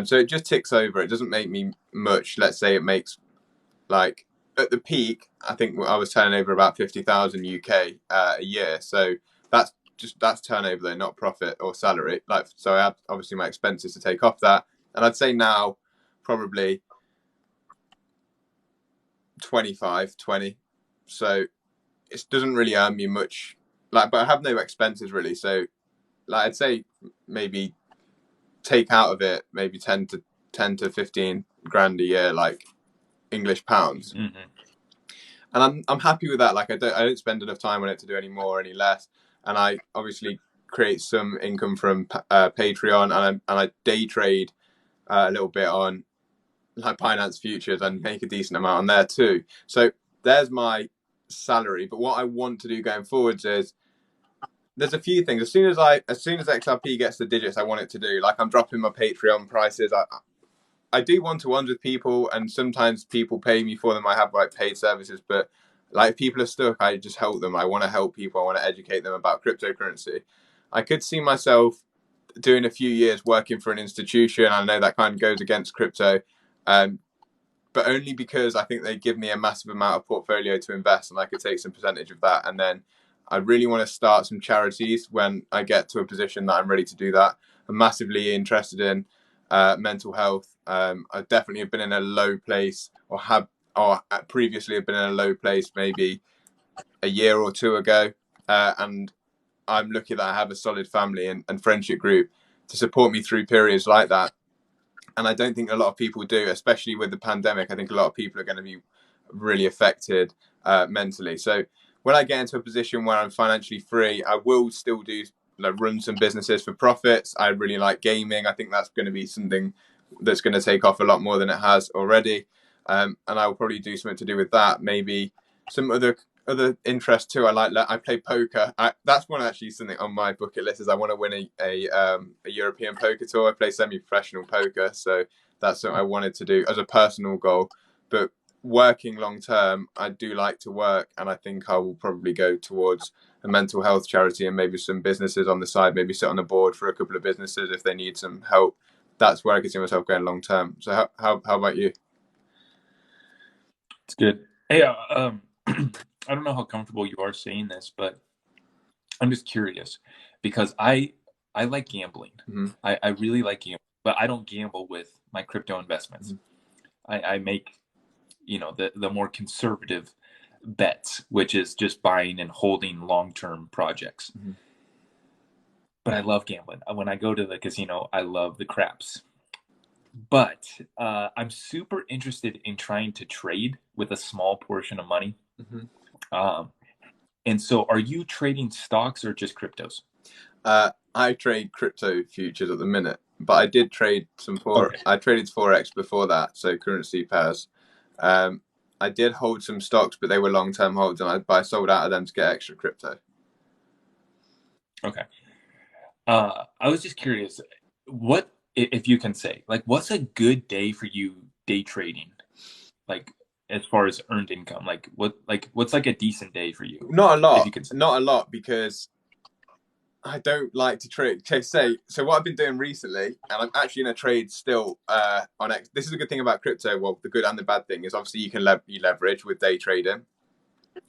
So it just ticks over. It doesn't make me much. Let's say it makes, like, at the peak, I think I was turning over about 50,000 UK a year. So that's turnover though, not profit or salary. Like, so I have obviously my expenses to take off that, and I'd say now probably 25, 20. So it doesn't really earn me much. Like, but I have no expenses really. So, like, I'd say maybe take out of it maybe 10 to 15 grand a year, like English pounds. Mm-hmm. And I'm happy with that. Like, I don't spend enough time on it to do any more or any less. And I obviously create some income from Patreon, and I day trade a little bit on like Binance Futures and make a decent amount on there too. So there's my salary. But what I want to do going forwards is there's a few things. As soon as XRP gets the digits I want it to do, like I'm dropping my Patreon prices. I do one-to-ones with people, and sometimes people pay me for them. I have like paid services, but like if people are stuck, I just help them. I want to help people. I want to educate them about cryptocurrency. I could see myself doing a few years working for an institution. I know that kind of goes against crypto, but only because I think they give me a massive amount of portfolio to invest, and I could take some percentage of that. And then I really want to start some charities when I get to a position that I'm ready to do that. I'm massively interested in mental health. I definitely have been in a low place, or previously have been in a low place maybe a year or two ago, and I'm lucky that I have a solid family and friendship group to support me through periods like that. And I don't think a lot of people do, especially with the pandemic. I think a lot of people are going to be really affected mentally. So when I get into a position where I'm financially free, I will still do run some businesses for profits. I really like gaming. I think that's going to be something that's going to take off a lot more than it has already. And I will probably do something to do with that. Maybe some other interest too. I play poker. That's one actually something on my bucket list is I want to win a European poker tour. I play semi-professional poker, so that's something I wanted to do as a personal goal. But working long term, I do like to work, and I think I will probably go towards a mental health charity and maybe some businesses on the side. Maybe sit on the board for a couple of businesses if they need some help. That's where I can see myself going long term. So how about you? It's good. Hey, I don't know how comfortable you are saying this, but I'm just curious because I like gambling. Mm-hmm. I really like gambling, but I don't gamble with my crypto investments. Mm-hmm. I make, the more conservative bets, which is just buying and holding long-term projects. Mm-hmm. But I love gambling. When I go to the casino, I love the craps. But I'm super interested in trying to trade with a small portion of money. Mm-hmm. And so are you trading stocks or just cryptos? I trade crypto futures at the minute, but I did trade I traded Forex before that, so currency pairs. I did hold some stocks, but they were long-term holds, and I sold out of them to get extra crypto. Okay. I was just curious, what, if you can say, like, what's a good day for you day trading? Like, as far as earned income, what's like a decent day for you? Not a lot. Not a lot, because I don't like to trade. So what I've been doing recently, and I'm actually in a trade still on X. This is a good thing about crypto. Well, the good and the bad thing is obviously you can leverage with day trading.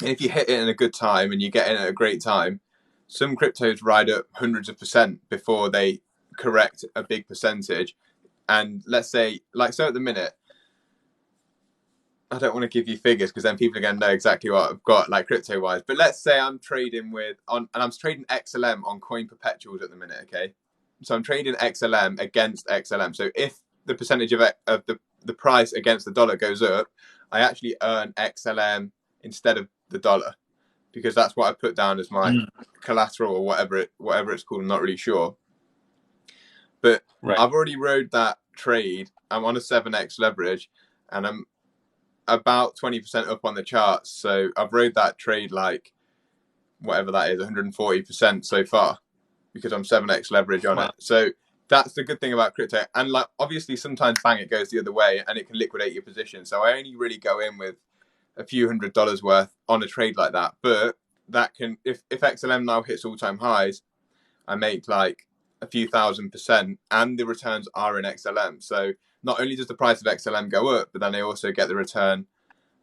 And if you hit it in a good time and you get in at a great time, some cryptos ride up hundreds of % before they correct a big percentage. And let's say, so at the minute, I don't want to give you figures because then people are going to know exactly what I've got, like crypto wise. But let's say I'm trading and I'm trading XLM on coin perpetuals at the minute. Okay, so I'm trading XLM against XLM. So if the percentage of the price against the dollar goes up, I actually earn XLM instead of the dollar, because that's what I put down as my collateral or whatever it's called. I'm not really sure, but right. I've already rode that trade. I'm on a 7x leverage, and I'm about 20% up on the charts. So I've rode that trade like whatever that is, 140% so far, because I'm 7x leverage on it. So that's the good thing about crypto. And like obviously sometimes bang, it goes the other way and it can liquidate your position. So I only really go in with a few $100s worth on a trade like that. But that can, if XLM now hits all-time highs, I make like a few $1,000%, and the returns are in XLM. So not only does the price of XLM go up, but then I also get the return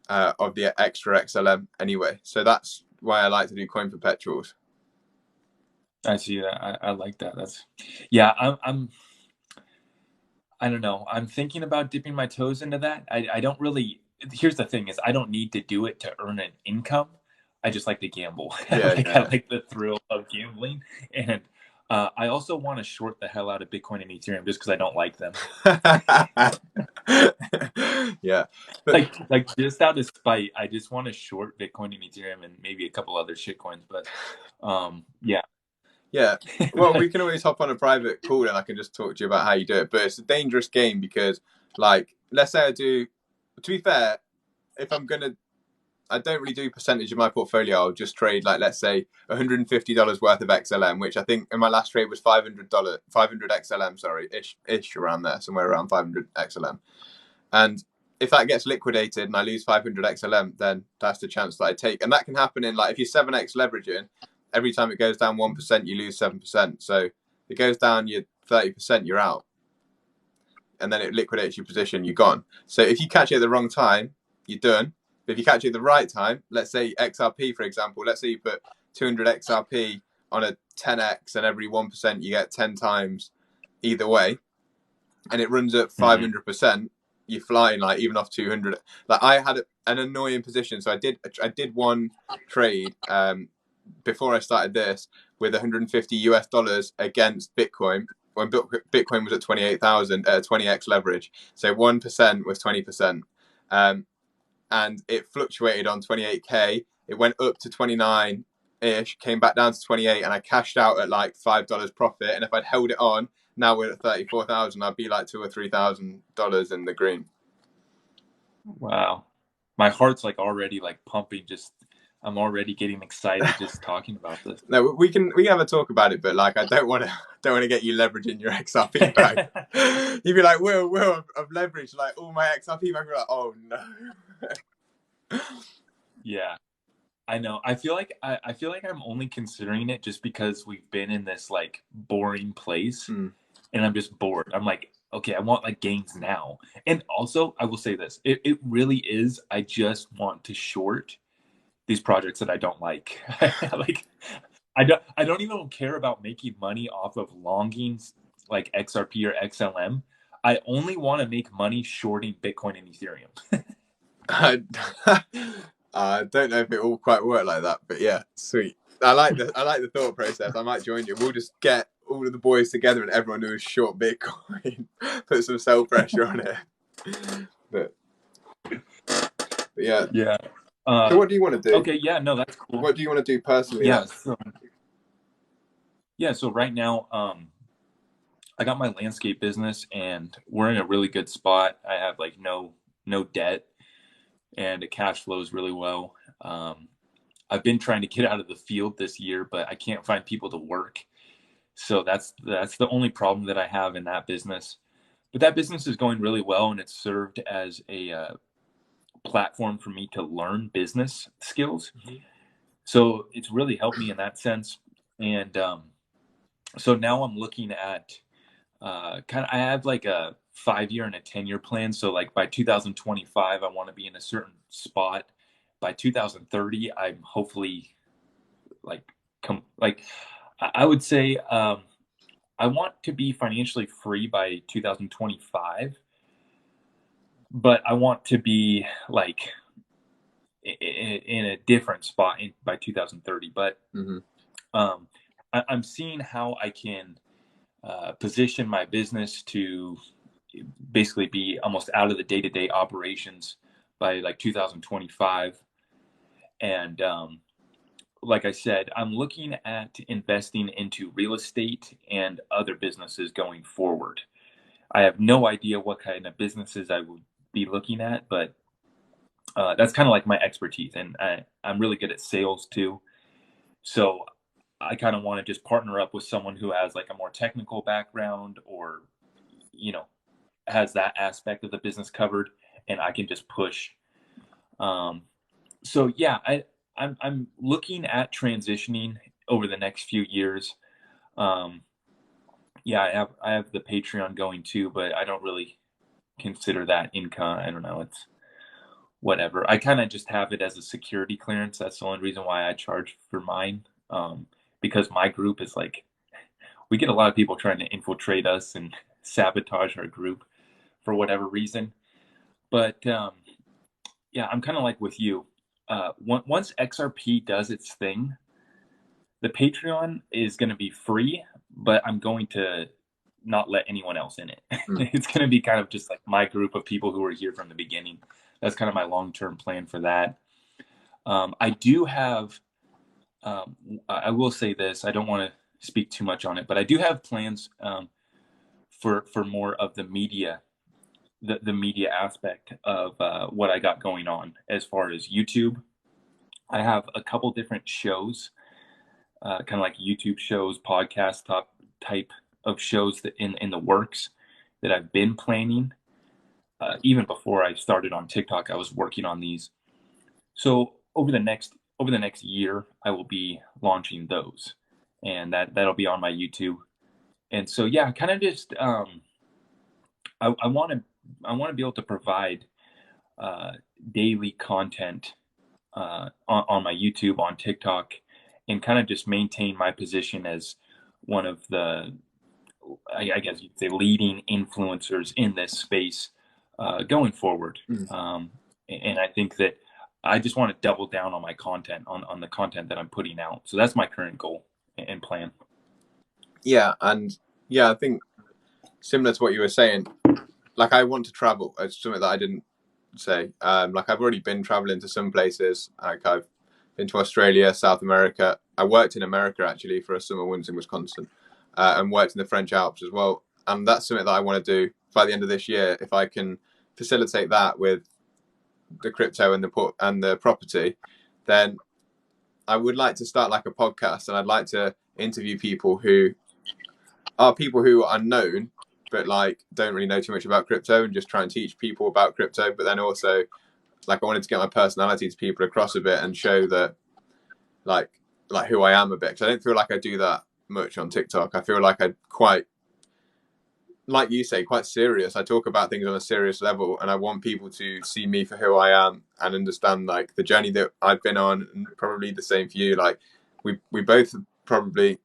of the extra XLM anyway. So that's why I like to do coin perpetuals. I see that. I like that. I don't know. I'm thinking about dipping my toes into that. I don't really. Here's the thing: is I don't need to do it to earn an income. I just like to gamble. I like the thrill of gambling, and I also want to short the hell out of Bitcoin and Ethereum just because I don't like them. Yeah, but like just out of spite, I just want to short Bitcoin and Ethereum and maybe a couple other shitcoins. But yeah. Well, we can always hop on a private call and I can just talk to you about how you do it. But it's a dangerous game because, like, let's say I do. To be fair, if I'm gonna. I don't really do percentage of my portfolio. I'll just trade, like, let's say $150 worth of XLM, which I think in my last trade was $500 XLM, sorry, ish around there, somewhere around 500 XLM. And if that gets liquidated and I lose 500 XLM, then that's the chance that I take. And that can happen in, like, if you're 7x leveraging, every time it goes down 1%, you lose 7%. So if it goes down your 30%, you're out. And then it liquidates your position, you're gone. So if you catch it at the wrong time, you're done. But if you catch it at the right time, let's say XRP, for example, let's say you put 200 XRP on a 10x and every 1% you get 10 times either way, and it runs up 500%, you're flying, like, even off 200. Like, I had an annoying position. So I did one trade before I started this with $150 against Bitcoin when Bitcoin was at 28,000 at 20x leverage. So 1% was 20%. And it fluctuated on 28K. It went up to 29-ish, came back down to 28, and I cashed out at like $5 profit. And if I'd held it on, now we're at 34,000, I'd be like $2,000 or $3,000 in the green. Wow, my heart's like already like pumping. Just I'm already getting excited just talking about this. No, we can have a talk about it, but like I don't want to get you leveraging your XRP bag. You'd be like, Will, I've leveraged like all my XRP bag. You're like, oh no. Yeah, I know. I feel like I'm only considering it just because we've been in this like boring place, and I'm just bored. I'm like, okay, I want like gains now. And also, I will say this: it really is. I just want to short these projects that I don't like. Like, I don't even care about making money off of longing like XRP or XLM. I only want to make money shorting Bitcoin and Ethereum. I don't know if it all quite worked like that, but yeah, sweet. I like the thought process. I might join you. We'll just get all of the boys together and everyone who is short Bitcoin, put some sell pressure on it. But yeah. Yeah. So what do you want to do? Okay, yeah, no, that's cool. What do you want to do personally? Yeah. So right now, I got my landscape business and we're in a really good spot. I have like no debt and it cash flows really well. I've been trying to get out of the field this year, but I can't find people to work. So that's the only problem that I have in that business. But that business is going really well, and it's served as a platform for me to learn business skills. Mm-hmm. So it's really helped me in that sense. And so now I'm looking at I have like a 5-year and a 10-year plan. So like by 2025, I want to be in a certain spot. By 2030, I'm hopefully I would say I want to be financially free by 2025, but I want to be like in a different spot by 2030. But I'm seeing how I can position my business to basically be almost out of the day-to-day operations by like 2025. And like I said, I'm looking at investing into real estate and other businesses going forward. I have no idea what kind of businesses I would be looking at, but that's kind of like my expertise. And I'm really good at sales too. So I kind of want to just partner up with someone who has like a more technical background or, has that aspect of the business covered, and I can just push. So yeah, I'm looking at transitioning over the next few years. Yeah, I have the Patreon going too, but I don't really consider that income. I don't know. It's whatever. I kind of just have it as a security clearance. That's the only reason why I charge for mine. Because my group is like, we get a lot of people trying to infiltrate us and sabotage our group for whatever reason. But yeah, I'm kind of like with you. Once XRP does its thing, the Patreon is going to be free, but I'm going to not let anyone else in it. It's going to be kind of just like my group of people who were here from the beginning. That's kind of my long-term plan for that. I do have, I will say this, I don't want to speak too much on it, but I do have plans for more of the media, the media aspect of what I got going on as far as YouTube. I have a couple different shows, kind of like YouTube shows, podcast type of shows that in the works that I've been planning. Even before I started on TikTok, I was working on these. So over the next year, I will be launching those, and that'll be on my YouTube. And so yeah, kind of just I want to be able to provide daily content on my YouTube, on TikTok, and kind of just maintain my position as one of the, I guess you'd say, leading influencers in this space going forward. And I think that I just want to double down on my content, on the content that I'm putting out. So that's my current goal and plan. Yeah, and yeah, I think similar to what you were saying, like I want to travel. It's something that I didn't say. Like I've already been traveling to some places. Like I've been to Australia, South America. I worked in America actually for a summer once in Wisconsin. and worked in the French Alps as well. And that's something that I want to do by the end of this year. If I can facilitate that with the crypto and the property, then I would like to start like a podcast, and I'd like to interview people who are known, but like don't really know too much about crypto, and just try and teach people about crypto. But then also, like, I wanted to get my personality to people across a bit and show that like who I am a bit, because I don't feel like I do that much on TikTok. I feel like I quite, like you say, quite serious. I talk about things on a serious level, and I want people to see me for who I am and understand like the journey that I've been on, and probably the same for you. Like we both are probably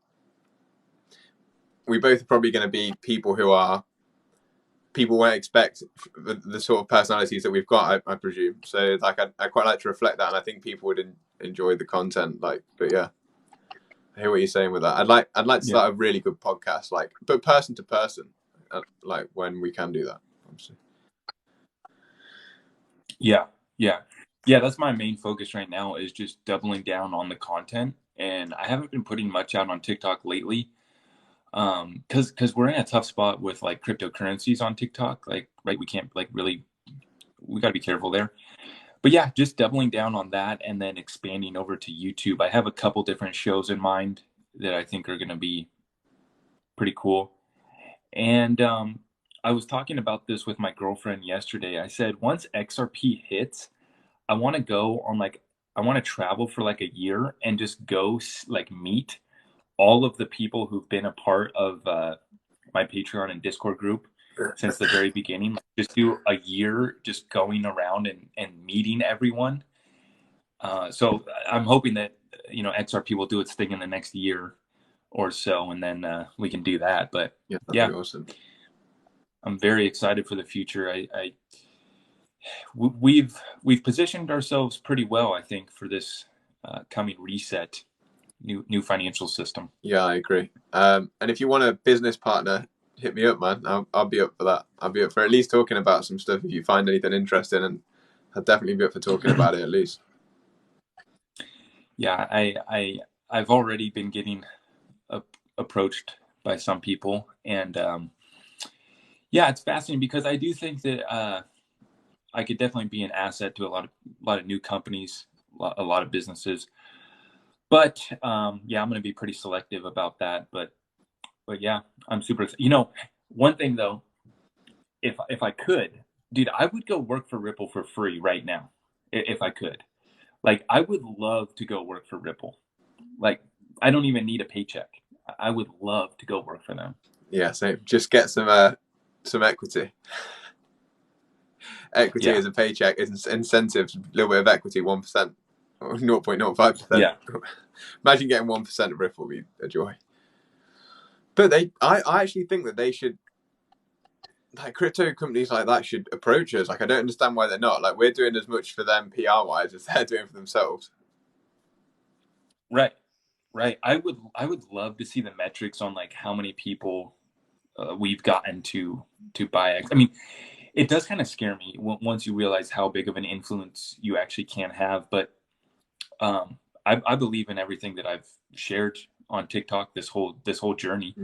going to be people who are people won't expect the sort of personalities that we've got, I presume. So like I quite like to reflect that, and I think people would enjoy the content. Like, but yeah, I hear what you're saying with that. I'd like to start a really good podcast, like, but person to person, like when we can do that, obviously. Yeah. That's my main focus right now, is just doubling down on the content. And I haven't been putting much out on TikTok lately, because we're in a tough spot with like cryptocurrencies on TikTok. Like, right, we can't like really, we got to be careful there. But yeah, just doubling down on that, and then expanding over to YouTube. I have a couple different shows in mind that I think are going to be pretty cool. And I was talking about this with my girlfriend yesterday. I said, once XRP hits, I want to travel for like a year and just go like meet all of the people who've been a part of my Patreon and Discord group since the very beginning. Like, just do a year just going around and meeting everyone. So I'm hoping that, XRP will do its thing in the next year or so, and then we can do that. But yeah, that'd be awesome. I'm very excited for the future. We've positioned ourselves pretty well, I think, for this coming reset, new financial system. Yeah, I agree. And if you want a business partner, hit me up, man. I'll be up for that. I'll be up for at least talking about some stuff if you find anything interesting, and I'll definitely be up for talking about it at least. Yeah, I've already been getting approached by some people, and yeah, it's fascinating because I do think that I could definitely be an asset to a lot of new companies, a lot of businesses. But yeah, I'm going to be pretty selective about that. But yeah, I'm super. One thing though, if I could, dude, I would go work for Ripple for free right now, if I could. Like, I would love to go work for Ripple. Like, I don't even need a paycheck. I would love to go work for them. Yeah, so just get some equity. Equity is a paycheck. It's incentives, a little bit of equity, 1%. 0.05%. Yeah. Imagine getting 1% of Ripple would be a joy. But I actually think that they should, like, crypto companies like that should approach us. Like, I don't understand why they're not. Like, we're doing as much for them PR wise as they're doing for themselves. Right. I would love to see the metrics on like how many people we've gotten to buy X. I mean, it does kind of scare me once you realize how big of an influence you actually can have. But I believe in everything that I've shared on TikTok this whole journey,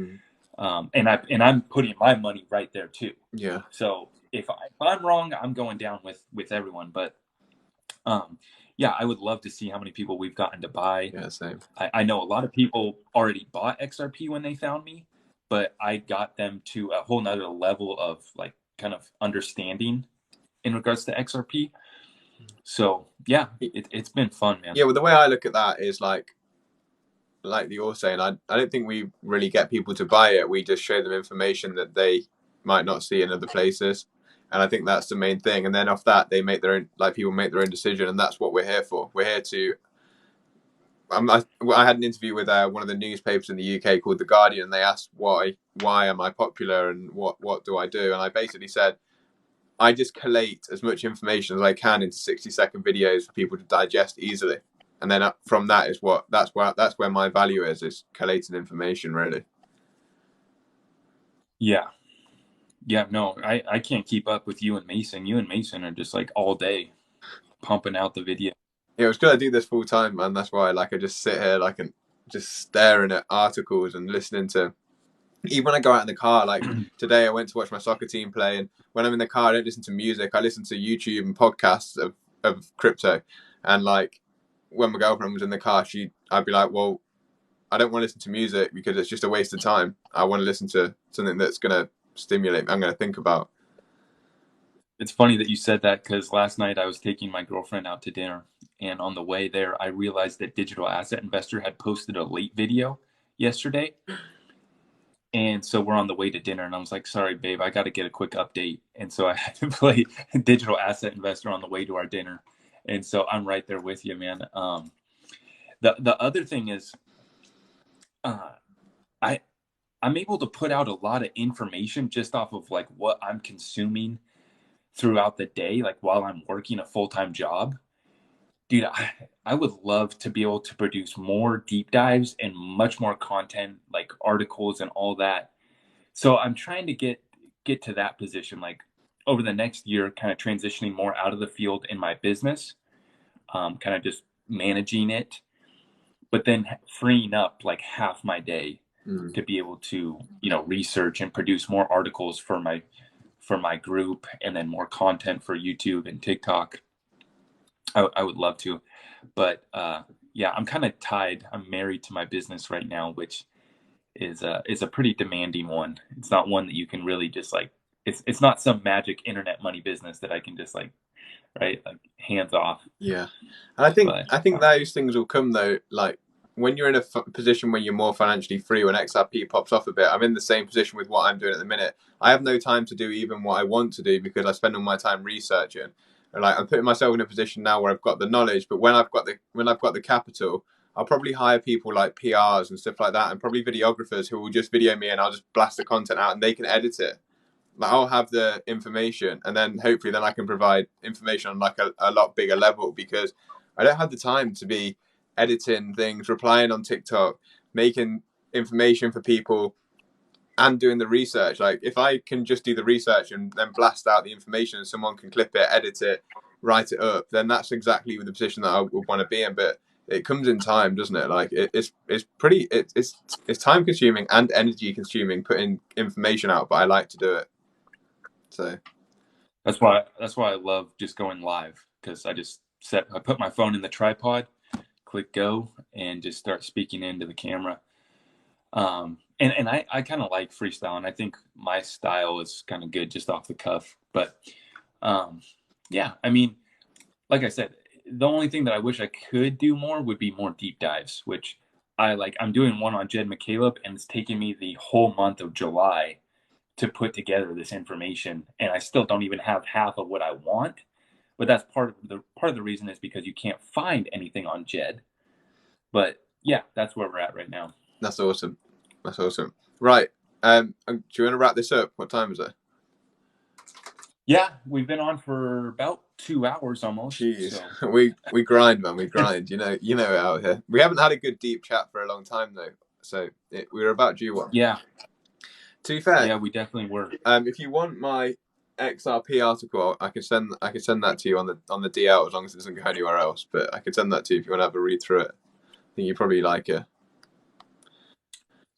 and I'm putting my money right there too. Yeah. So if I'm wrong, I'm going down with everyone. But yeah, I would love to see how many people we've gotten to buy. Yeah, same. I know a lot of people already bought XRP when they found me, but I got them to a whole nother level of like kind of understanding in regards to XRP. So yeah, it's been fun, man. Yeah, well, the way I look at that is like you're saying, I don't think we really get people to buy it. We just show them information that they might not see in other places. And I think that's the main thing. And then off that, they make their own, like, people make their own decision. And that's what we're here for. We're here to, I had an interview with one of the newspapers in the UK called The Guardian. And they asked, why am I popular and what do I do? And I basically said, I just collate as much information as I can into 60-second videos for people to digest easily. And then from that that's where my value is collating information, really. Yeah. No, I can't keep up with you and Mason. You and Mason are just like all day pumping out the video. Yeah, it was good I do this full time, man. That's why I just sit here and just staring at articles and listening to even when I go out in the car, like today I went to watch my soccer team play, and when I'm in the car, I don't listen to music. I listen to YouTube and podcasts of crypto. And like when my girlfriend was in the car, I'd be like, well, I don't want to listen to music because it's just a waste of time. I want to listen to something that's going to stimulate me. I'm going to think about. It's funny that you said that, because last night I was taking my girlfriend out to dinner, and on the way there, I realized that Digital Asset Investor had posted a late video yesterday. And so we're on the way to dinner, and I was like, sorry, babe, I got to get a quick update. And so I had to play Digital Asset Investor on the way to our dinner. And so I'm right there with you, man. The other thing is, I'm able to put out a lot of information just off of like what I'm consuming throughout the day, like while I'm working a full-time job. Dude, I would love to be able to produce more deep dives and much more content, like articles and all that. So I'm trying to get to that position, like over the next year, kind of transitioning more out of the field in my business, kind of just managing it, but then freeing up like half my day to be able to, research and produce more articles for my group, and then more content for YouTube and TikTok. I would love to, but yeah, I'm kind of tied. I'm married to my business right now, which is a pretty demanding one. It's not one that you can really just like. It's not some magic internet money business that I can just like hands off. Yeah, and I think those things will come though. Like when you're in a position where you're more financially free, when XRP pops off a bit, I'm in the same position with what I'm doing at the minute. I have no time to do even what I want to do because I spend all my time researching. And like I'm putting myself in a position now where I've got the knowledge, but when I've got the capital, I'll probably hire people like PRs and stuff like that, and probably videographers who will just video me, and I'll just blast the content out, and they can edit it. Like I'll have the information, and then hopefully then I can provide information on like a lot bigger level, because I don't have the time to be editing things, replying on TikTok, making information for people, and doing the research. Like if I can just do the research and then blast out the information, and someone can clip it, edit it, write it up, then that's exactly the position that I would want to be in. But it comes in time, doesn't it? Like it's pretty it's time consuming and energy consuming putting information out, but I like to do it. So that's why I love just going live, because I put my phone in the tripod, click go, and just start speaking into the camera. And I kind of like freestyle, and I think my style is kind of good just off the cuff. But yeah, I mean, like I said, the only thing that I wish I could do more would be more deep dives, which I'm doing one on Jed McCaleb, and it's taking me the whole month of July to put together this information, and I still don't even have half of what I want. But that's part of the reason is because you can't find anything on Jed. But yeah, that's where we're at right now. That's awesome. Right. Do you want to wrap this up? What time is it? Yeah, we've been on for about 2 hours almost. Jeez, so. we grind, man. We grind. You know it out here. We haven't had a good deep chat for a long time though, so we were about due one. Yeah. To be fair, yeah, we definitely were. If you want my XRP article, I can send that to you on the DL, as long as it doesn't go anywhere else. But I can send that to you if you want to have a read through it. I think you probably like it.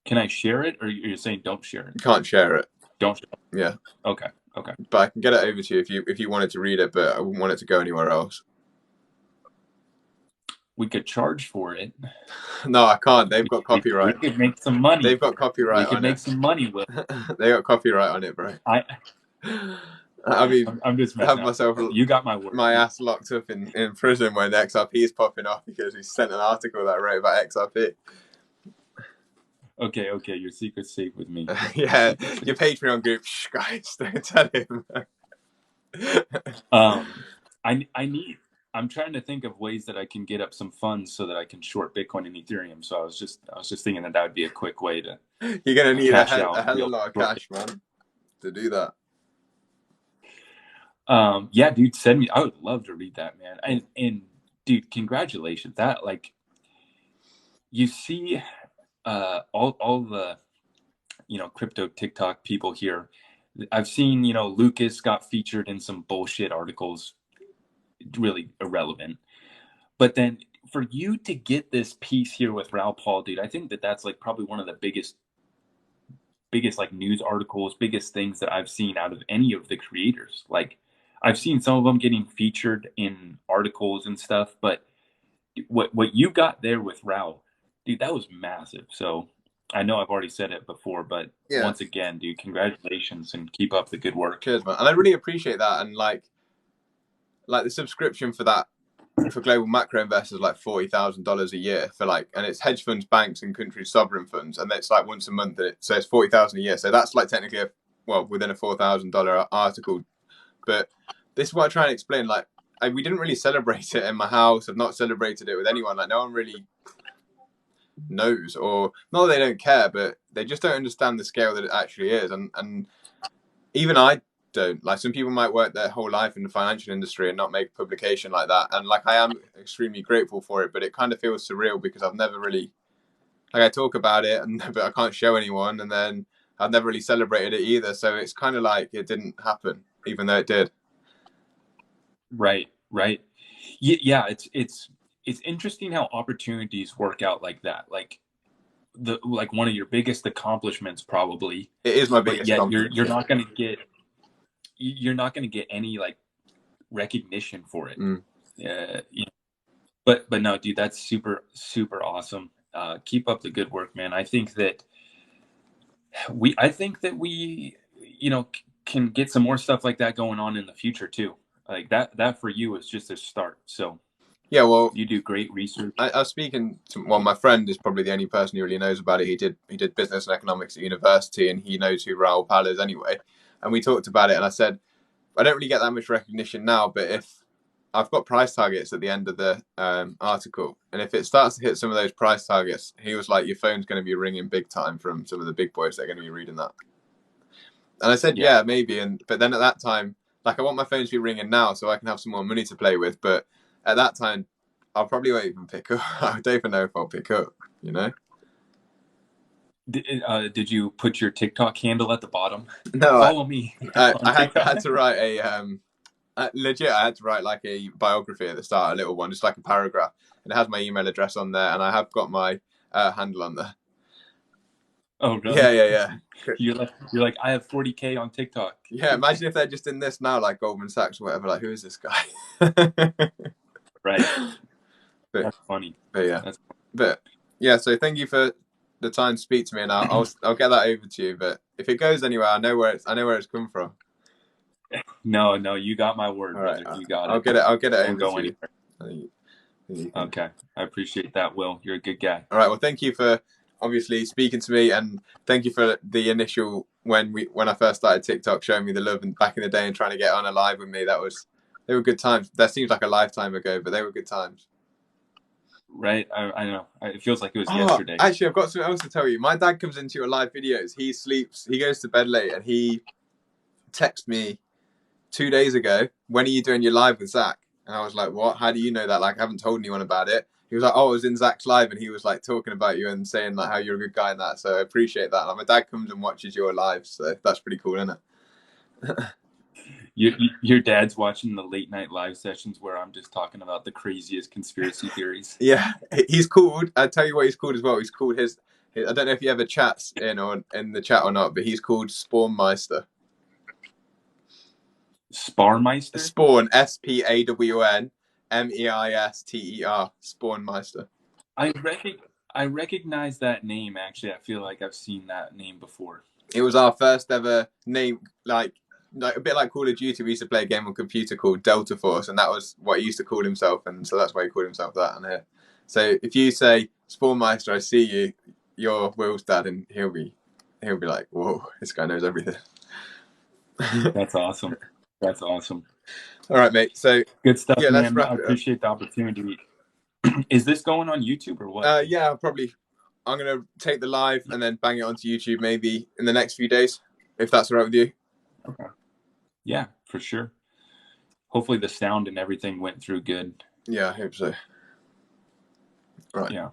Can I share it, or you're saying don't share it? You can't share it. Don't share it. Yeah. Okay. But I can get it over to you if you wanted to read it, but I wouldn't want it to go anywhere else. We could charge for it. No, I can't. They've got copyright. We could make some money. They've got copyright on it. We could make some money with it. They got copyright on it, bro. I mean, I'm just messing up. Myself. You got my word. My ass locked up in prison when XRP is popping off because he sent an article that I wrote about XRP. Okay, your secret's safe with me. Yeah, your Patreon group, shh, guys, don't tell him. I'm trying to think of ways that I can get up some funds so that I can short Bitcoin and Ethereum. So I was just thinking that would be a quick way to. You're gonna need a hell of a lot of cash, man, to do that. Yeah, dude, send me. I would love to read that, man. And dude, congratulations. That you see, all the, crypto TikTok people here. I've seen, Lucas got featured in some bullshit articles, really irrelevant. But then for you to get this piece here with Raoul Pal, dude, I think that's like probably one of the biggest biggest like news articles, biggest things that I've seen out of any of the creators. Like I've seen some of them getting featured in articles and stuff, but what you got there with Rao, dude, that was massive. So I know I've already said it before, but once again, dude, congratulations and keep up the good work. Cheers, man. And I really appreciate that. And like the subscription for that for global macro investors, like $40,000 a year for like, and it's hedge funds, banks, and country sovereign funds, and it's like once a month. So it's $40,000 a year. So that's like technically within a $4,000 article. But this is what I try and explain. Like we didn't really celebrate it in my house. I've not celebrated it with anyone. Like no one really knows, or not that they don't care, but they just don't understand the scale that it actually is. And even I don't. Like some people might work their whole life in the financial industry and not make a publication like that, and like I am extremely grateful for it, but it kind of feels surreal because I've never really, like, I talk about it but I can't show anyone, and then I've never really celebrated it either, so it's kind of like it didn't happen even though it did. Right yeah, it's interesting how opportunities work out like that. Like one of your biggest accomplishments, probably it is my biggest accomplishment. You're not going to get any like recognition for it. You know, but no, dude, that's super awesome. Keep up the good work, man. I think that we you know, can get some more stuff like that going on in the future too. Like that for you is just a start. So yeah, well, you do great research. I was speaking to, my friend is probably the only person who really knows about it. He did business and economics at university, and he knows who Raoul Pal is anyway. And we talked about it, and I said, I don't really get that much recognition now, but if I've got price targets at the end of the article, and if it starts to hit some of those price targets, he was like, your phone's going to be ringing big time from some of the big boys that are going to be reading that. And I said, yeah, maybe. But then at that time, like, I want my phone to be ringing now so I can have some more money to play with. But at that time, I'll probably won't even pick up. I don't even know if I'll pick up, you know? Did you put your TikTok handle at the bottom? No. Follow me. I had to write legit, I had to write like a biography at the start, a little one, just like a paragraph. And it has my email address on there, and I have got my handle on there. Oh, really? Yeah. You're like, I have 40K on TikTok. Yeah, imagine if they're just in this now, like Goldman Sachs or whatever. Like, who is this guy? Right. That's funny. But yeah, but yeah. So thank you for the time to speak to me, and I'll get that over to you. But if it goes anywhere, I know where it's come from. No, you got my word, brother. Right, you got it. I'll get it over to you. Anywhere. Okay, I appreciate that, Will. You're a good guy. All right. Well, thank you for obviously speaking to me, and thank you for the initial when I first started TikTok, showing me the love and back in the day and trying to get on a live with me. They were good times. That seems like a lifetime ago, but they were good times. Right, I know. It feels like it was yesterday. Actually, I've got something else to tell you. My dad comes into your live videos. He goes to bed late, and he texted me 2 days ago, when are you doing your live with Zach? And I was like, what? How do you know that? Like, I haven't told anyone about it. He was like, oh, I was in Zach's live, and he was like talking about you and saying like how you're a good guy and that. So I appreciate that. Like, my dad comes and watches your lives, so that's pretty cool, isn't it? Your dad's watching the late night live sessions where I'm just talking about the craziest conspiracy theories. Yeah, he's called. I'll tell you what he's called as well. He's called his I don't know if he ever chats in the chat or not, but he's called Spawnmeister. Sparmeister? Spawn, SPAWN MEISTER. Spawnmeister. I recognize that name. Actually, I feel like I've seen that name before. It was our first ever name, like a bit like Call of Duty. We used to play a game on computer called Delta Force, and that was what he used to call himself, and so that's why he called himself that on here. So if you say Spawnmeister, I see you, you're Will's dad, and he'll be like, whoa, this guy knows everything. That's awesome. That's awesome. All right, mate. So good stuff, yeah, man. I appreciate the opportunity. Is this going on YouTube or what? Yeah, I'm going to take the live and then bang it onto YouTube maybe in the next few days, if that's all right with you. Okay. Yeah, for sure. Hopefully the sound and everything went through good. Yeah, I hope so. Right. Yeah.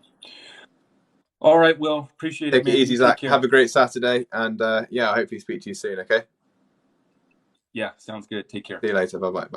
All right, Will. Appreciate it, man. Take it easy, Zach. Have a great Saturday, and yeah, I'll hopefully speak to you soon, okay? Yeah, sounds good. Take care. See you later. Bye-bye.